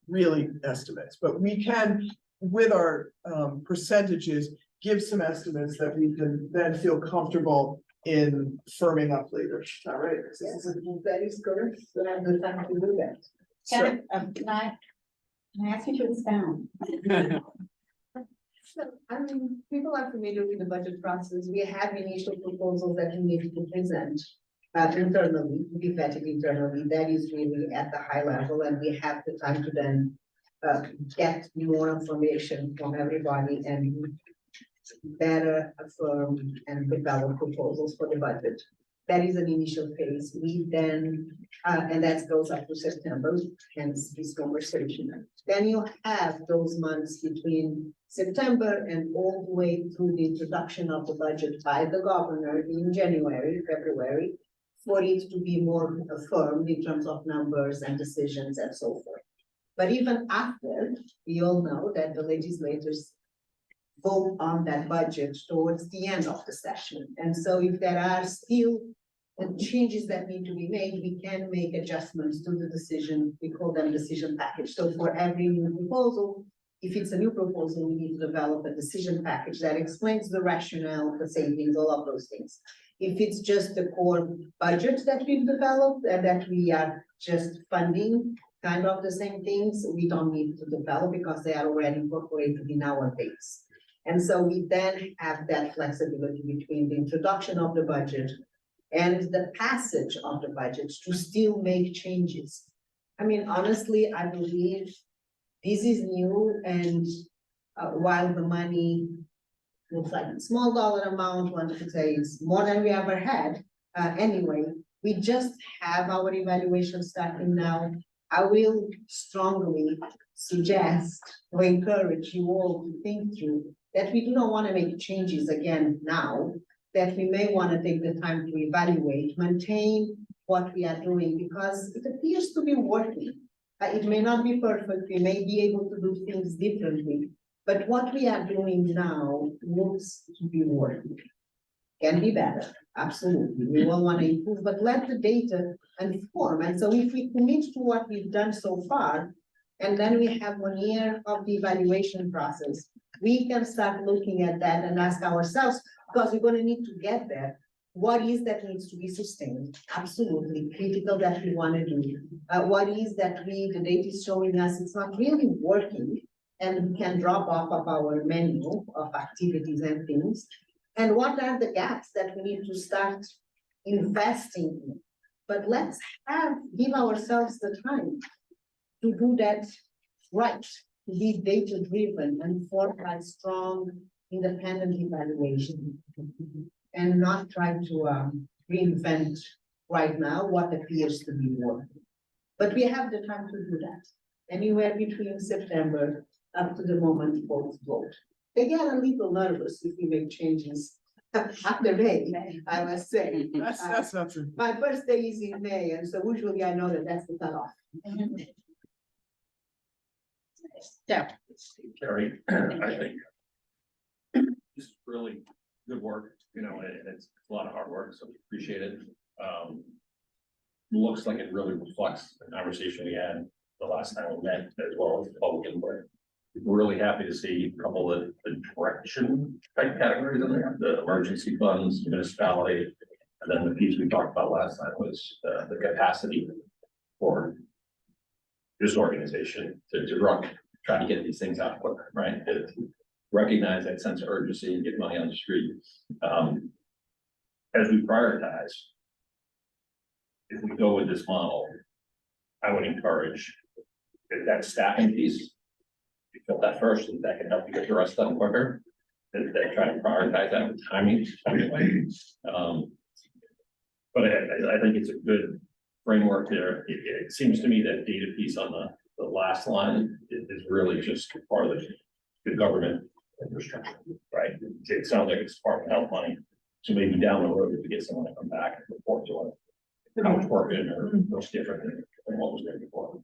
really estimates, but we can, with our percentages, give some estimates that we can then feel comfortable in firming up later. Is that right? Yes, that is correct. So I have the time to do that. Can I ask you to expound? So, I mean, people are familiar with the budget process. We have initial proposals that we need to present internally, to be vetted internally. That is really at the high level, and we have the time to then get more information from everybody and better affirm and develop proposals for the budget. That is an initial phase. We then, and that goes up to September, hence this conversation. Then you have those months between September and all the way through the introduction of the budget by the governor in January, February, for it to be more affirmed in terms of numbers and decisions and so forth. But even after, we all know that the legislators vote on that budget towards the end of the session. And so if there are still changes that need to be made, we can make adjustments to the decision. We call them decision package. So for every new proposal, if it's a new proposal, we need to develop a decision package that explains the rationale, the savings, all of those things. If it's just the core budget that we've developed and that we are just funding kind of the same things, we don't need to develop because they are already incorporated in our base. And so we then have that flexibility between the introduction of the budget and the passage of the budget to still make changes. I mean, honestly, I believe this is new, and while the money looks like a small dollar amount, one could say it's more than we ever had. Anyway, we just have our evaluation starting now. I will strongly suggest or encourage you all to think through that we do not want to make changes again now, that we may want to take the time to evaluate, maintain what we are doing, because it appears to be working. It may not be perfect, we may be able to do things differently, but what we are doing now looks to be working. Can be better, absolutely, we all want to improve, but let the data inform, and so if we commit to what we've done so far, and then we have 1 year of the evaluation process, we can start looking at that and ask ourselves, because we're gonna need to get there. What is that needs to be sustained? Absolutely critical that we wanna do. What is that the data is showing us it's not really working and we can drop off of our menu of activities and things. And what are the gaps that we need to start investing in? But let's give ourselves the time to do that right, to be data-driven and form by strong, independent evaluation. And not try to reinvent right now what appears to be working. But we have the time to do that, anywhere between September up to the moment folks vote. They get a little nervous if we make changes after May, I must say. That's not true. My birthday is in May, and so usually I know that that's the cutoff. So, Carrie, I think this is really good work, you know, and it's a lot of hard work, so we appreciate it. Looks like it really reflects the conversation we had the last time we met, as well as the public input. We're really happy to see a couple of the direction type categories in there, the emergency funds, municipality, and then the piece we talked about last time was the capacity for this organization to try to get these things out quicker, right? To recognize that sense of urgency and get money on the street. As we prioritize, if we go with this model, I would encourage that staffing piece. You fill that first, and that can help you get the rest done quicker. That try to prioritize that with timing. But I think it's a good framework there. It seems to me that data piece on the last line is really just part of the government infrastructure, right? It sounds like it's part of health money. So maybe down the road, if we get someone to come back and report to us how it's working or what's different than what was there before.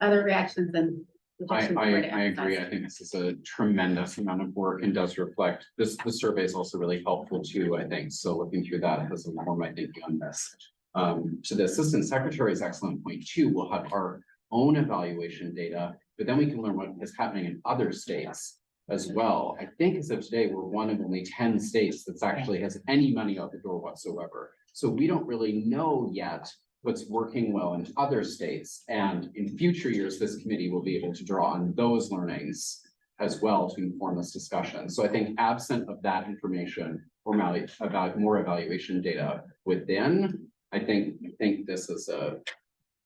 other reactions and. suggestions I for to agree. emphasize? I think this is a tremendous amount of work and does reflect, the survey is also really helpful too, I think. So looking through that has informed my thinking on this. To the Assistant Secretary's excellent point too, we'll have our own evaluation data, but then we can learn what is happening in other states as well. I think as of today, we're one of only 10 states that's actually has any money out the door whatsoever. So we don't really know yet what's working well in other states. And in future years, this committee will be able to draw on those learnings as well to inform this discussion. So I think absent of that information or about more evaluation data within, I think this is a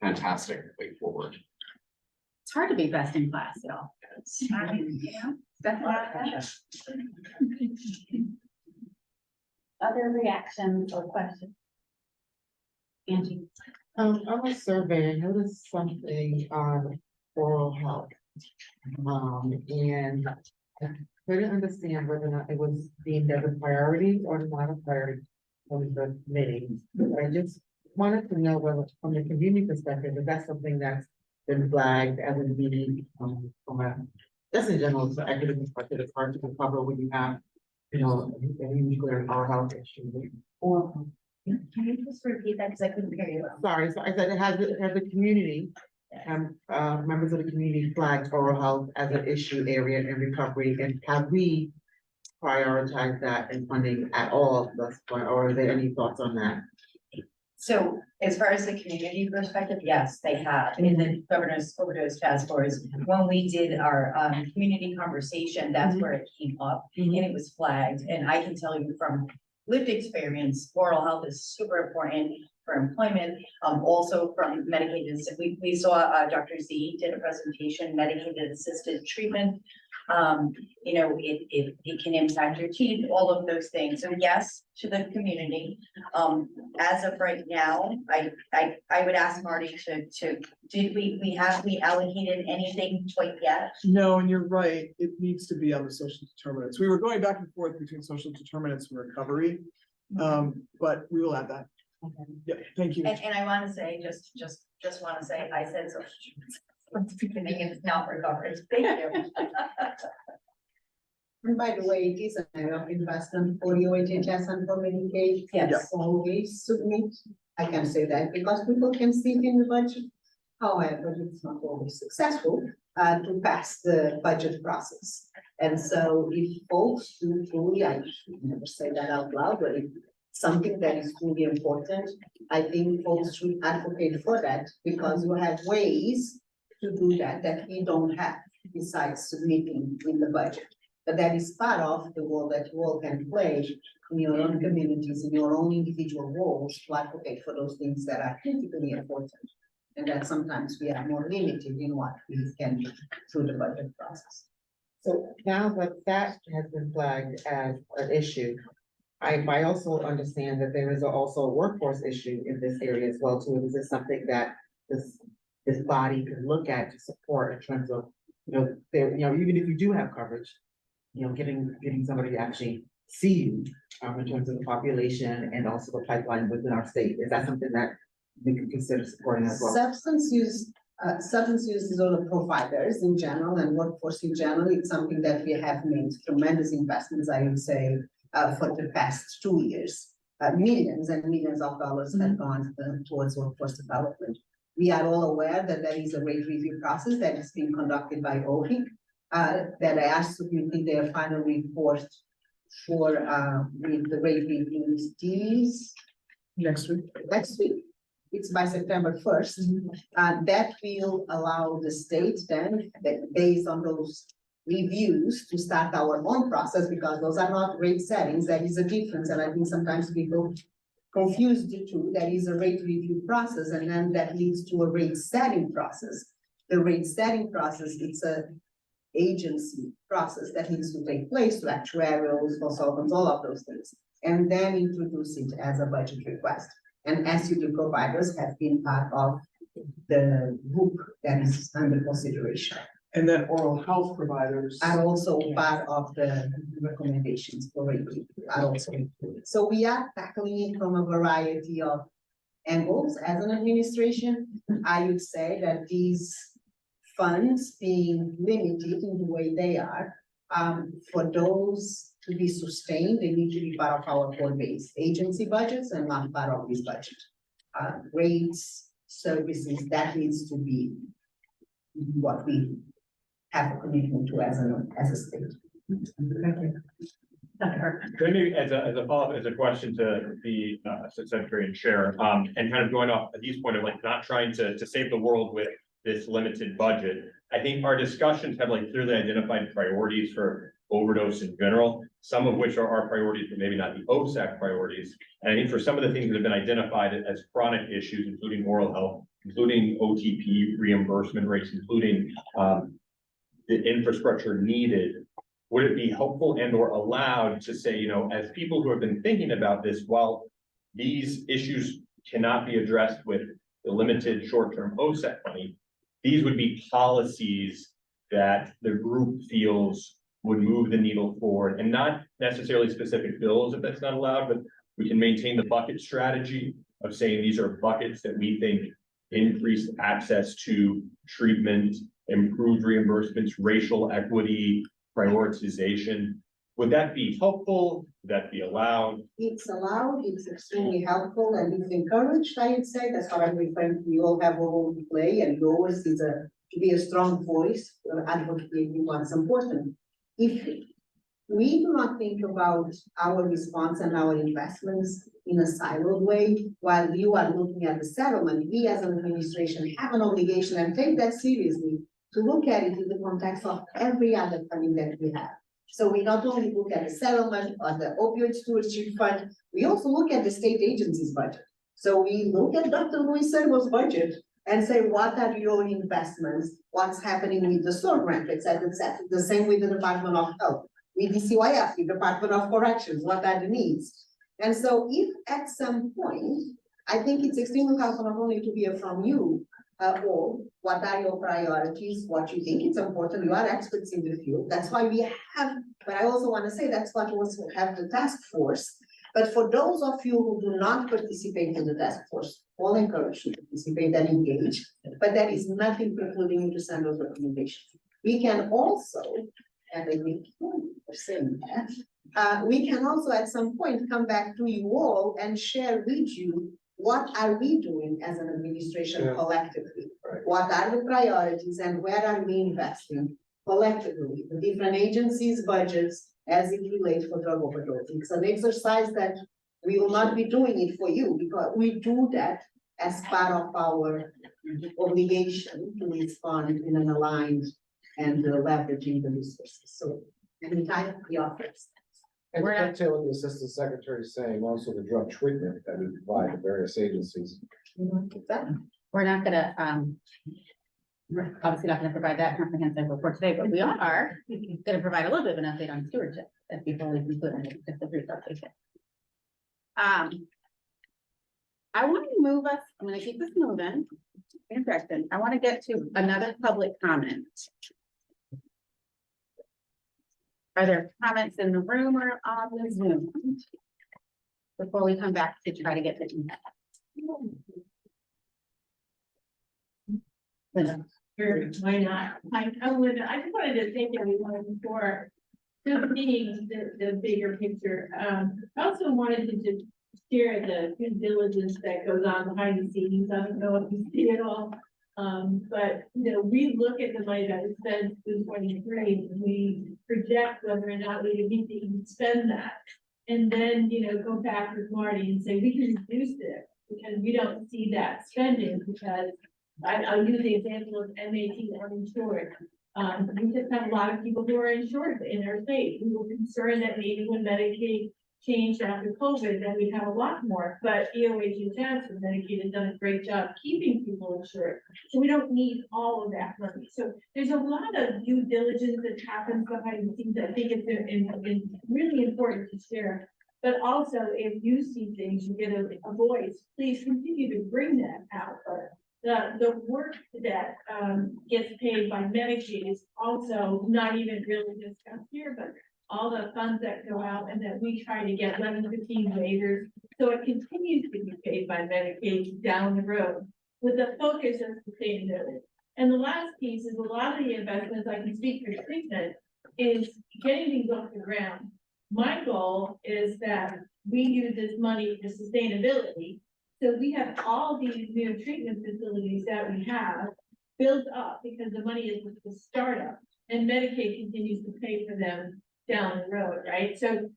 fantastic way forward. It's hard to be best in class, y'all. Other reactions or questions? Angie? On a survey, I noticed something on oral health. And I couldn't understand whether or not it was deemed as a priority or not a priority from the committee. But I just wanted to know whether, from the community perspective, if that's something that's been flagged as a need, from a, just in general, so equity perspective, it's hard to cover when you have, you know, a nuclear oral health issue. Or, Can you just repeat that, because I couldn't hear you? sorry, so I said it has the community, members of the community flagged oral health as an issue area in recovery, and have we prioritized that in funding at all thus far, or are there any thoughts on that? So as far as the community perspective, yes, they have. In the governor's overdose task force, when we did our community conversation, that's where it came up and it was flagged. And I can tell you from lived experience, oral health is super important for employment, also from medicated, we saw, Dr. Z did a presentation, medicated assisted treatment. You know, it can impact your teeth, all of those things. So yes, to the community. As of right now, I would ask Marty did we allocated anything quite yet? No, and you're right, it needs to be on the social determinants. We were going back and forth between social determinants and recovery. But we will add that. Okay. Yeah, thank you. And I wanna say, just wanna say, I said social determinants from the beginning, it's not recovery. Thank you. And by the way, it is an area of investment for you, HHS and for Medicaid. Yes. Always submit, I can say that because people can see it in the budget. However, it's not always successful to pass the budget process. And so if folks do truly, I should never say that out loud, but if something that is truly important, I think folks should advocate for that because you have ways to do that we don't have besides submitting in the budget. But that is part of the role that you all can play in your own communities, in your own individual roles to advocate for those things that are critically important. And that sometimes we are more limited in what we can do through the budget process. So now that that has been flagged as an issue, I also understand that there is also a workforce issue in this area as well too. Is this something that this body can look at to support in terms of, even if you do have coverage, getting somebody to actually see you, in terms of the population and also the pipeline within our state? Is that something that we could consider supporting as well? Substance use disorder providers in general and workforce in general, it's something that we have made tremendous investments, I would say, for the past 2 years. Millions and millions of dollars have gone towards workforce development. We are all aware that there is a rate review process that is being conducted by OHIC, that I asked to submit their final report for with the rate reviews these Next week. It's by September 1st. That will allow the state then, that based on those reviews, to start our own process, because those are not rate settings. There is a difference, and I think sometimes people confuse the two. There is a rate review process, and then that leads to a rate setting process. The rate setting process, it's a agency process that needs to take place to actuarials, consultants, all of those things, and then introduce it as a budget request. And SUD providers have been part of the group that is under consideration. And then oral health providers. Are also part of the recommendations for rate review, are also included. So we are tackling it from a variety of angles as an administration. I would say that these funds being limited in the way they are, for those to be sustained, they need to be part of our core base agency budgets and not part of this budget. Rates, services, that needs to be what we have a commitment to as a state. Thank you. Maybe as a follow-up, as a question to the Assistant Secretary and Chair, and kind of going off at these point of like not trying to save the world with this limited budget. I think our discussions have like clearly identified priorities for overdose in general, some of which are our priorities, but maybe not the OSAC priorities. And I think for some of the things that have been identified as chronic issues, including oral health, including OTP reimbursement rates, including the infrastructure needed, would it be helpful and or allowed to say, as people who have been thinking about this, while these issues cannot be addressed with the limited short-term OSAC money, these would be policies that the group feels would move the needle forward, and not necessarily specific bills if that's not allowed, but we can maintain the bucket strategy of saying these are buckets that we think increase access to treatment, improved reimbursements, racial equity, prioritization. Would that be helpful? Would that be allowed? It's allowed, it's extremely helpful, and it's encouraged, I would say. That's how I'm referring to. You all have a role to play, and yours is to be a strong voice, advocating what's important. If we do not think about our response and our investments in a siloed way, while you are looking at the settlement, we as an administration have an obligation, and take that seriously, to look at it in the context of every other funding that we have. So we not only look at the settlement or the opioid stewardship fund, we also look at the state agency's budget. So we look at Dr. Louis Servo's budget and say, what are your investments? What's happening with the store grant, et cetera, et cetera. The same with the Department of Health, with DCYF, the Department of Corrections, what are the needs? And so if at some point, I think it's extremely helpful not only to hear from you, all, what are your priorities, what you think is important, you are experts in the field, that's why we have, but I also want to say that's what was have the task force. But for those of you who do not participate in the task force, all encouraged to participate and engage, but there is nothing precluding you to send those recommendations. We can also, and I think we're saying that, we can also at some point come back to you all and share with you what are we doing as an administration collectively? Right. What are the priorities and where are we investing collectively? The different agencies' budgets as it relates for drug overdose. It's an exercise that we will not be doing it for you because we do that as part of our obligation to respond in an aligned and leveraging the resources. So anytime the office. And We're not- dovetail what the assistant secretary is saying, also the drug treatment that we provide to various agencies. We're not gonna, we're obviously not gonna provide that comprehensive report today, but we are gonna provide a little bit of an update on stewardship that before we conclude, just a brief update. I want to move us, I'm gonna keep this moving. Interesting. I want to get to another public comment. Are there comments in the room or on the Zoom? Before we come back to try to get to. Linda. Sure, why not? I'm Linda. I just wanted to thank everyone for just seeing the bigger picture. I also wanted to just share the due diligence that goes on behind the scenes. I don't know if you see it all. But you know, we look at the money that was spent through 23, and we project whether or not we need to even spend that. And then, you know, go back with Marty and say, we can reduce it because we don't see that spending because I'll use the example of MAT uninsured. We just have a lot of people who are insured in our state. We were concerned that maybe when Medicaid changed after COVID, that we'd have a lot more, but EOHHS and Medicaid has done a great job keeping people insured. So we don't need all of that money. So there's a lot of due diligence that happens behind the scenes. I think it's really important to share. But also, if you see things, you get a voice, please continue to bring that out. The work that gets paid by Medicaid is also not even really discussed here, but all the funds that go out and that we try to get 1115 waivers. So it continues to be paid by Medicaid down the road with the focus of sustainability. And the last piece is a lot of the investments, I can speak for treatment, is getting things off the ground. My goal is that we use this money for sustainability. So we have all these new treatment facilities that we have built up because the money is the startup and Medicaid continues to pay for them down the road, right? So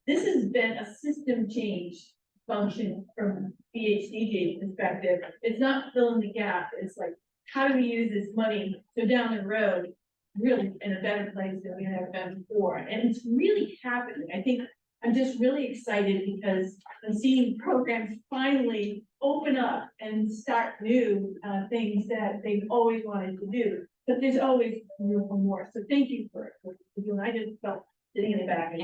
this has been a system change function from BHDJ's perspective. It's not filling the gap. It's like, how do we use this money so down the road, really in a better place than we have been before? And it's really happening. I think I'm just really excited because I'm seeing programs finally open up and start new things that they've always wanted to do. But there's always room for more. So thank you for doing. I just felt sitting in the back and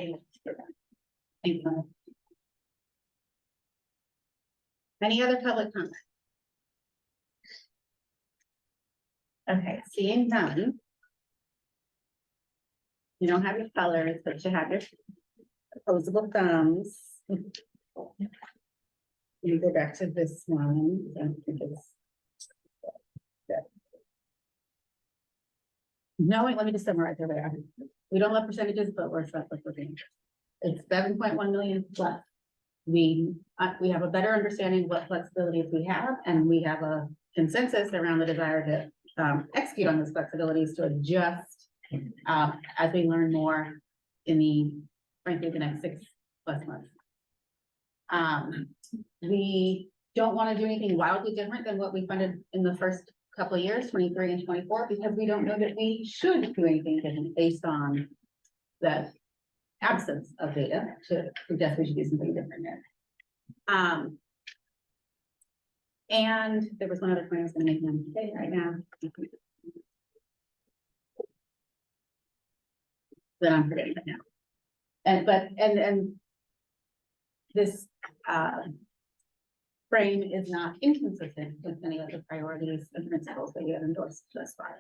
Any other public comment? Okay, seeing none. You don't have your colors, but you have your opposable thumbs. You go back to this one. I think it's- Knowing, let me just summarize over there. We don't love percentages, but we're stuck with looking. It's 7.1 million plus. We have a better understanding of what flexibilities we have, and we have a consensus around the desire to execute on those flexibilities to adjust as we learn more in frankly, the next 6+ months. We don't want to do anything wildly different than what we funded in the first couple of years, 23 and 24, because we don't know that we should do anything different based on the absence of data to suggest we should do something different there. And there was one other point I was gonna make on today right now. That I'm forgetting right now. And this, frame is not inconsistent with any of the priorities and principles that you have endorsed thus far.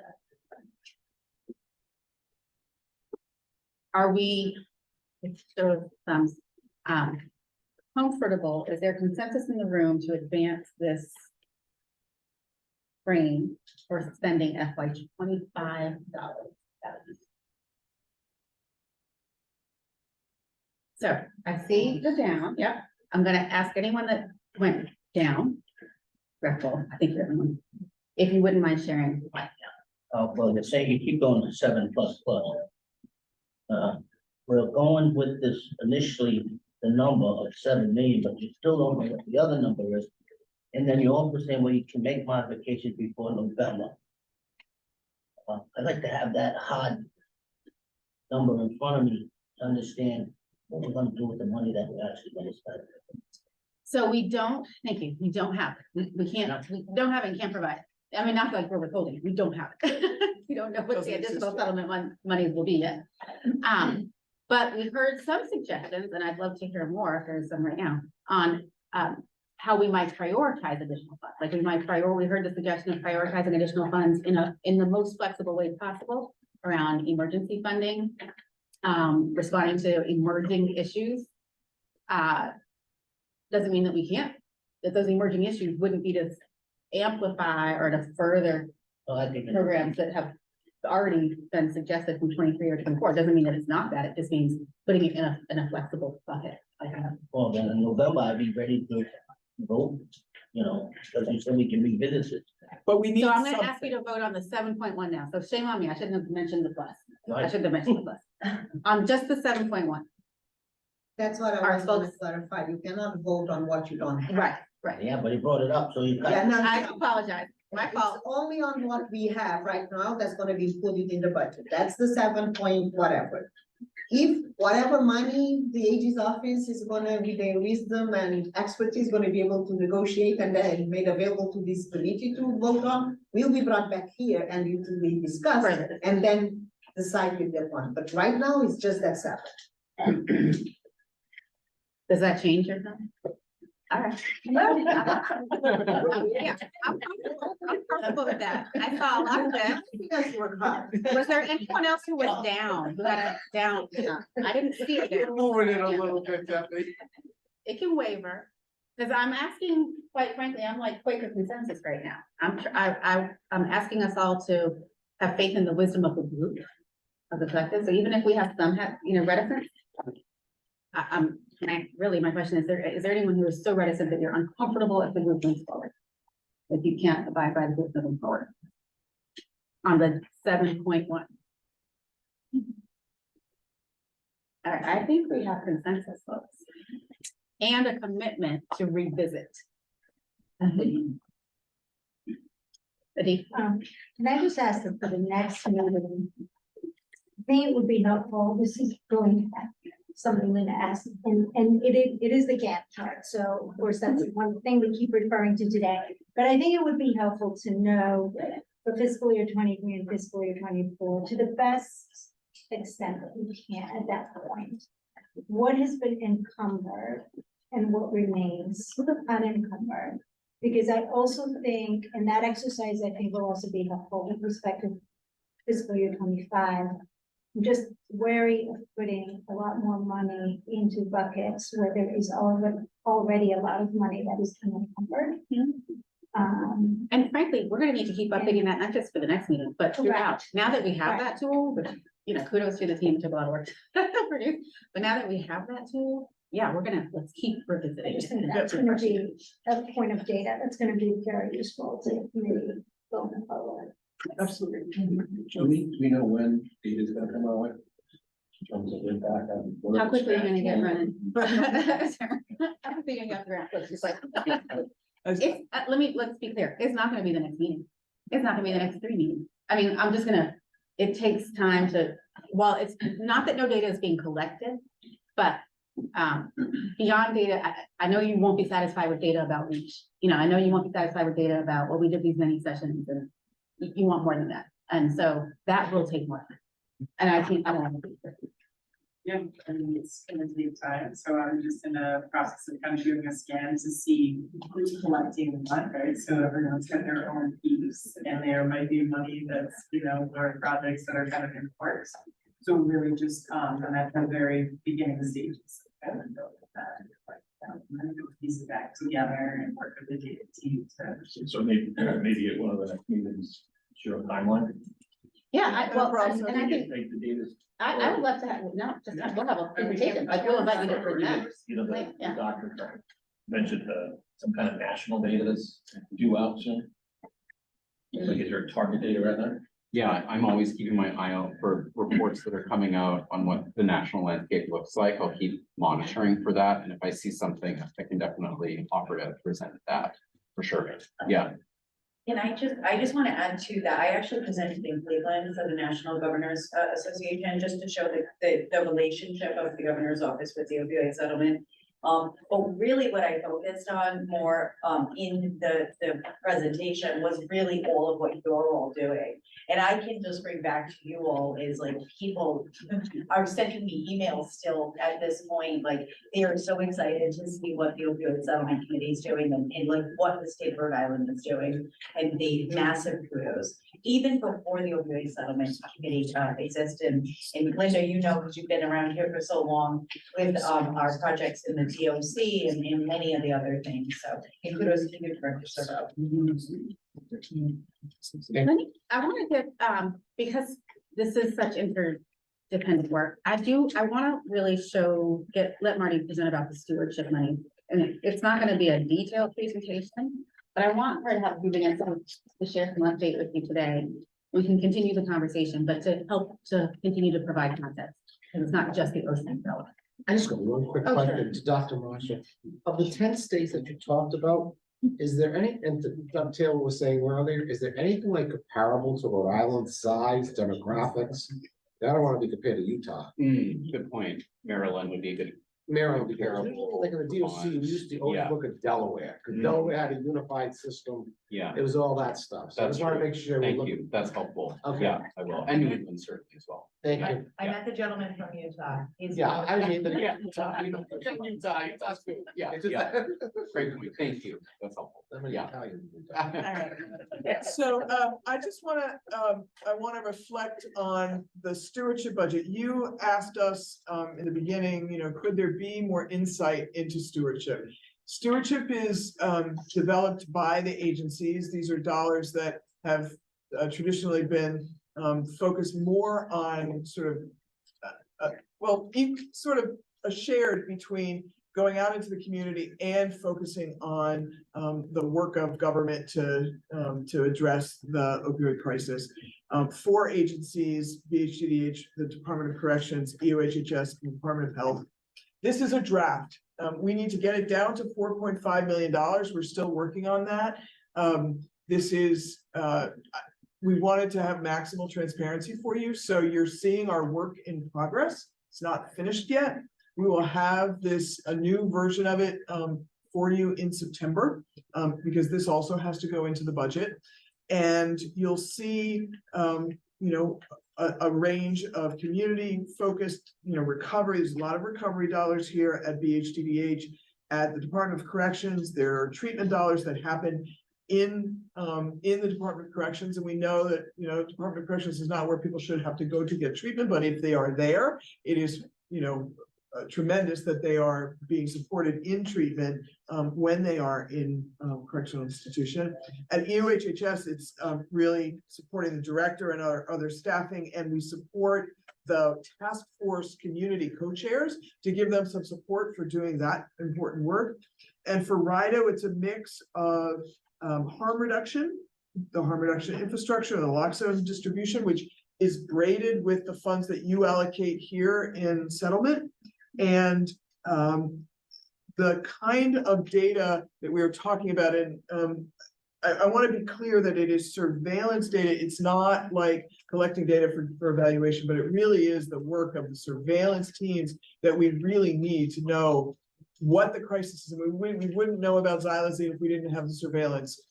Are we, sort of, comfortable, is there consensus in the room to advance this frame for spending FY $25? So I see the down, yep. I'm gonna ask anyone that went down. Grateful, I think everyone, if you wouldn't mind sharing. Well, you're saying you keep going to 7++. We're going with this initially, the number of 7 million, but you still don't know what the other number is. And then you're also saying, well, you can make modifications before November. I'd like to have that hard number in front of me to understand what we're gonna do with the money that we're actually gonna spend. So we don't, thank you, we don't have, we can't, we don't have it and can't provide. I mean, not like we're withholding, we don't have it. We don't know what the additional settlement money will be yet. But we've heard some suggestions, and I'd love to hear more if there's some right now, on how we might prioritize additional funds. Like we heard the suggestion of prioritizing additional funds in the most flexible way possible around emergency funding, responding to emerging issues. Doesn't mean that we can't, that those emerging issues wouldn't be to amplify or to further programs that have already been suggested from 23 or 24. Doesn't mean that it's not that, it just means putting it in a flexible bucket. Well, then in November, I'd be ready to vote, because you said we can revisit it. But we need So I'm gonna something. ask you to vote on the 7.1 now. So shame on me, I shouldn't have mentioned the plus. I Right. shouldn't have mentioned the plus. On just the 7.1. That's what Our I was gonna folks- clarify. You cannot vote on what you don't have. Right. Yeah, but he brought it up, so you. Yeah, no, I no. apologize, my fault. It's only on what we have right now that's gonna be included in the budget. That's the 7 point whatever. If whatever money the AG's office is gonna, with their wisdom and expertise, gonna be able to negotiate and then made available to this committee to vote on, will be brought back here and it will be discussed Further. and then decide with that one. But right now, it's just that 7. Does that change or something? All right. Yeah, I'm comfortable with that. I saw a lot of that. Because you work hard. Was there anyone else who was down, who had a down? I didn't see it. You're moving it a little bit, Stephanie. It can waver, because I'm asking, quite frankly, I'm like Quaker consensus right now. I'm asking us all to have faith in the wisdom of the group, of the collective. So even if we have some, reticence, really, my question is there anyone who is so reticent that you're uncomfortable if the group moves forward? If you can't abide by the group moving forward? On the 7.1. All right, I think we have consensus, folks. And a commitment to revisit. Adi? Can I just ask that for the next meeting? I think it would be helpful, this is going back, something Linda asked, and it is the gap chart, so of course, that's one thing we keep referring to today. But I think it would be helpful to know for fiscal year 23 and fiscal year 24, to the best extent that we can at that point, what has been encumbered and what remains unencumbered. Because I also think, and that exercise I think will also be helpful with respect to fiscal year 25. I'm just wary of putting a lot more money into buckets where there is already a lot of money that is unencumbered. And frankly, we're gonna need to keep updating that, not just for the next meeting, but throughout. Now that we have that tool, which, kudos to the team, took a lot of work to produce. But now that we have that tool, yeah, let's keep revisiting. I just think that's gonna be a point of data that's gonna be very useful to the committee going forward. Absolutely. Do we know when data is gonna come our way? In terms of impact on. How quickly are you gonna get running? How quickly you got around? It's just like, let's be clear, it's not gonna be the next meeting. It's not gonna be the next 3 meetings. I mean, it takes time while it's not that no data is being collected, but Beyond data, I know you won't be satisfied with data about reach. You know, I know you won't be satisfied with data about, well, we did these many sessions and you want more than that. And so that will take more time. And I think I don't want to be here. Yeah, I mean, it's gonna take time, so I'm just in the process of kind of doing a scan to see who's collecting what, right? So everyone's got their own piece, and there might be money that's, you know, or projects that are kind of in parts. So really just, and at the very beginning stages. Kind of build that, like, and then we'll piece it back together and work with the data team to. So maybe at one of the next meetings, show a timeline. Yeah, and I think, Take the data. I would love to have, we'll have a presentation. I will invite you to present. You know, the Yeah. doctor mentioned some kind of national data that's due out soon. Like, is there a target data right now? Yeah, I'm always keeping my eye out for reports that are coming out on what the national landscape looks like. I'll keep monitoring for that. And if I see something, I can definitely offer to present that for sure. Yeah. And I just want to add to that, I actually presented in Cleveland for the National Governors Association, just to show the relationship of the governor's office with the opioid settlement. But really what I focused on more in the presentation was really all of what you're all doing. And I can just bring back to you all is like, people are sending me emails still at this point, like they are so excited to see what the opioid settlement committee is doing and like what the state of Rhode Island is doing, and the massive kudos. Even before the opioid settlement committee existed, and Linda, you know, because you've been around here for so long with our projects in the DOC and in many of the other things, so and kudos to you, Director Servo. I want to get, because this is such interdependent work, I want to really let Marty present about the stewardship money. And it's not going to be a detailed presentation, but I want her to have Ruben to share some update with you today. We can continue the conversation, but to help to continue to provide context, because it's not just the OC bill. I just got one quick Oh, sure. question to Dr. Marshall. Of the 10 states that you talked about, is there any, and Taylor was saying earlier, is there anything like comparable to Rhode Island size, demographics? I don't want to be compared to Utah. Good point. Maryland would be a good. Maryland, because Comparable like in the DOC, we used to always look at Delaware, because Delaware had a unified system. Yeah, It was all that stuff. So I That's just want to true. make sure. we thank look- you. That's helpful. Okay. Yeah, I will. And New England certainly as well. Thank Yeah. you. I met the gentleman from Utah. He's- Yeah, I didn't mean that. Yeah, Utah's good. Yeah, It's just- yeah. Great point. Thank you. That's helpful. I'm an Yeah. Italian. So, I just wanna, I wanna reflect on the stewardship budget. You asked us, in the beginning, you know, could there be more insight into stewardship? Stewardship is, developed by the agencies. These are dollars that have traditionally been, focused more on sort of, sort of shared between going out into the community and focusing on the work of government to address the opioid crisis. 4 agencies, BHDDH, the Department of Corrections, EOHHS, and Department of Health. This is a draft. We need to get it down to $4.5 million. We're still working on that. This is, we wanted to have maximal transparency for you, so you're seeing our work in progress. It's not finished yet. We will have a new version of it for you in September, because this also has to go into the budget. And you'll see, a range of community-focused, recovery. There's a lot of recovery dollars here at BHDDH. At the Department of Corrections, there are treatment dollars that happen in the Department of Corrections, and we know that, Department of Corrections is not where people should have to go to get treatment, but if they are there, it is, tremendous that they are being supported in treatment when they are in correctional institution. At EOHHS, it's really supporting the director and our other staffing, and we support the task force community co-chairs to give them some support for doing that important work. And for RIDO, it's a mix of harm reduction, the harm reduction infrastructure, the naloxone distribution, which is braided with the funds that you allocate here in settlement. And the kind of data that we are talking about, and I want to be clear that it is surveillance data. It's not like collecting data for evaluation, but it really is the work of the surveillance teams that we really need to know what the crisis is. We wouldn't know about xylazine if we didn't have the surveillance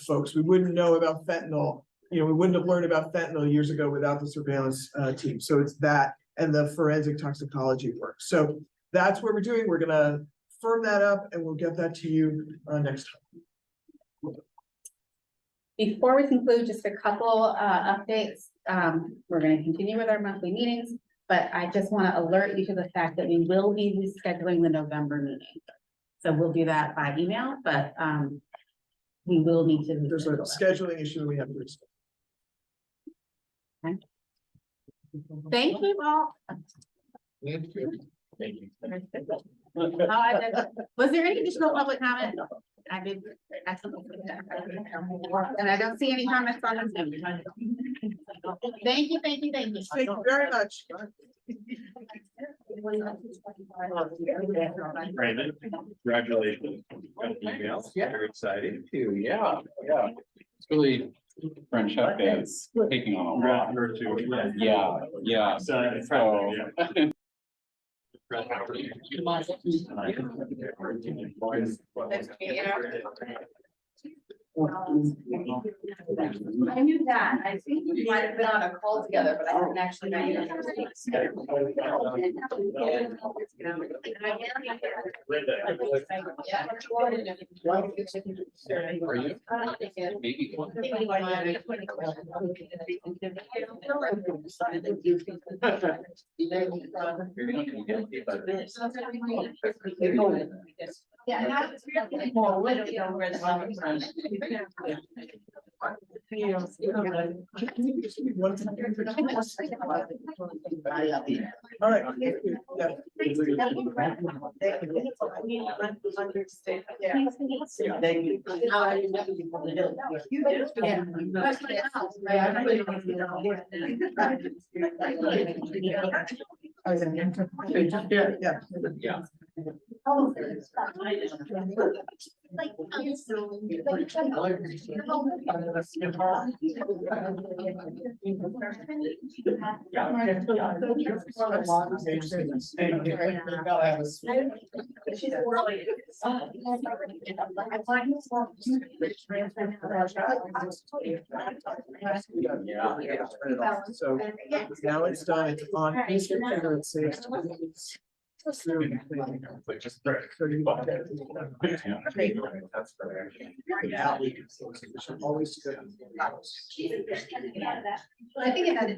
folks. We wouldn't know about fentanyl. We wouldn't have learned about fentanyl years ago without the surveillance team. So it's that and the forensic toxicology work. So that's what we're doing. We're gonna firm that up and we'll get that to you next time. Before we conclude, just a couple updates. We're gonna continue with our monthly meetings, but I just want to alert you to the fact that we will be rescheduling the November meeting. So we'll do that by email, but we will need to. There's a scheduling issue we have to reschedule. Okay. Thank you all. Thank you. Was there any additional public comment? I did. Absolutely. And I don't see any comments on this. Thank you. Thank you very much. Brandon, congratulations. Very exciting. Thank you. Yeah. It's really, friendship is taking on a lot. Yeah. So. I knew that. I think we might have been on a call together, but I didn't actually know you. Are you? Maybe. Yeah, now it's really more, literally over the summer. All right. Yeah. So now it's done, it's on. It saves. Always good. I think it had.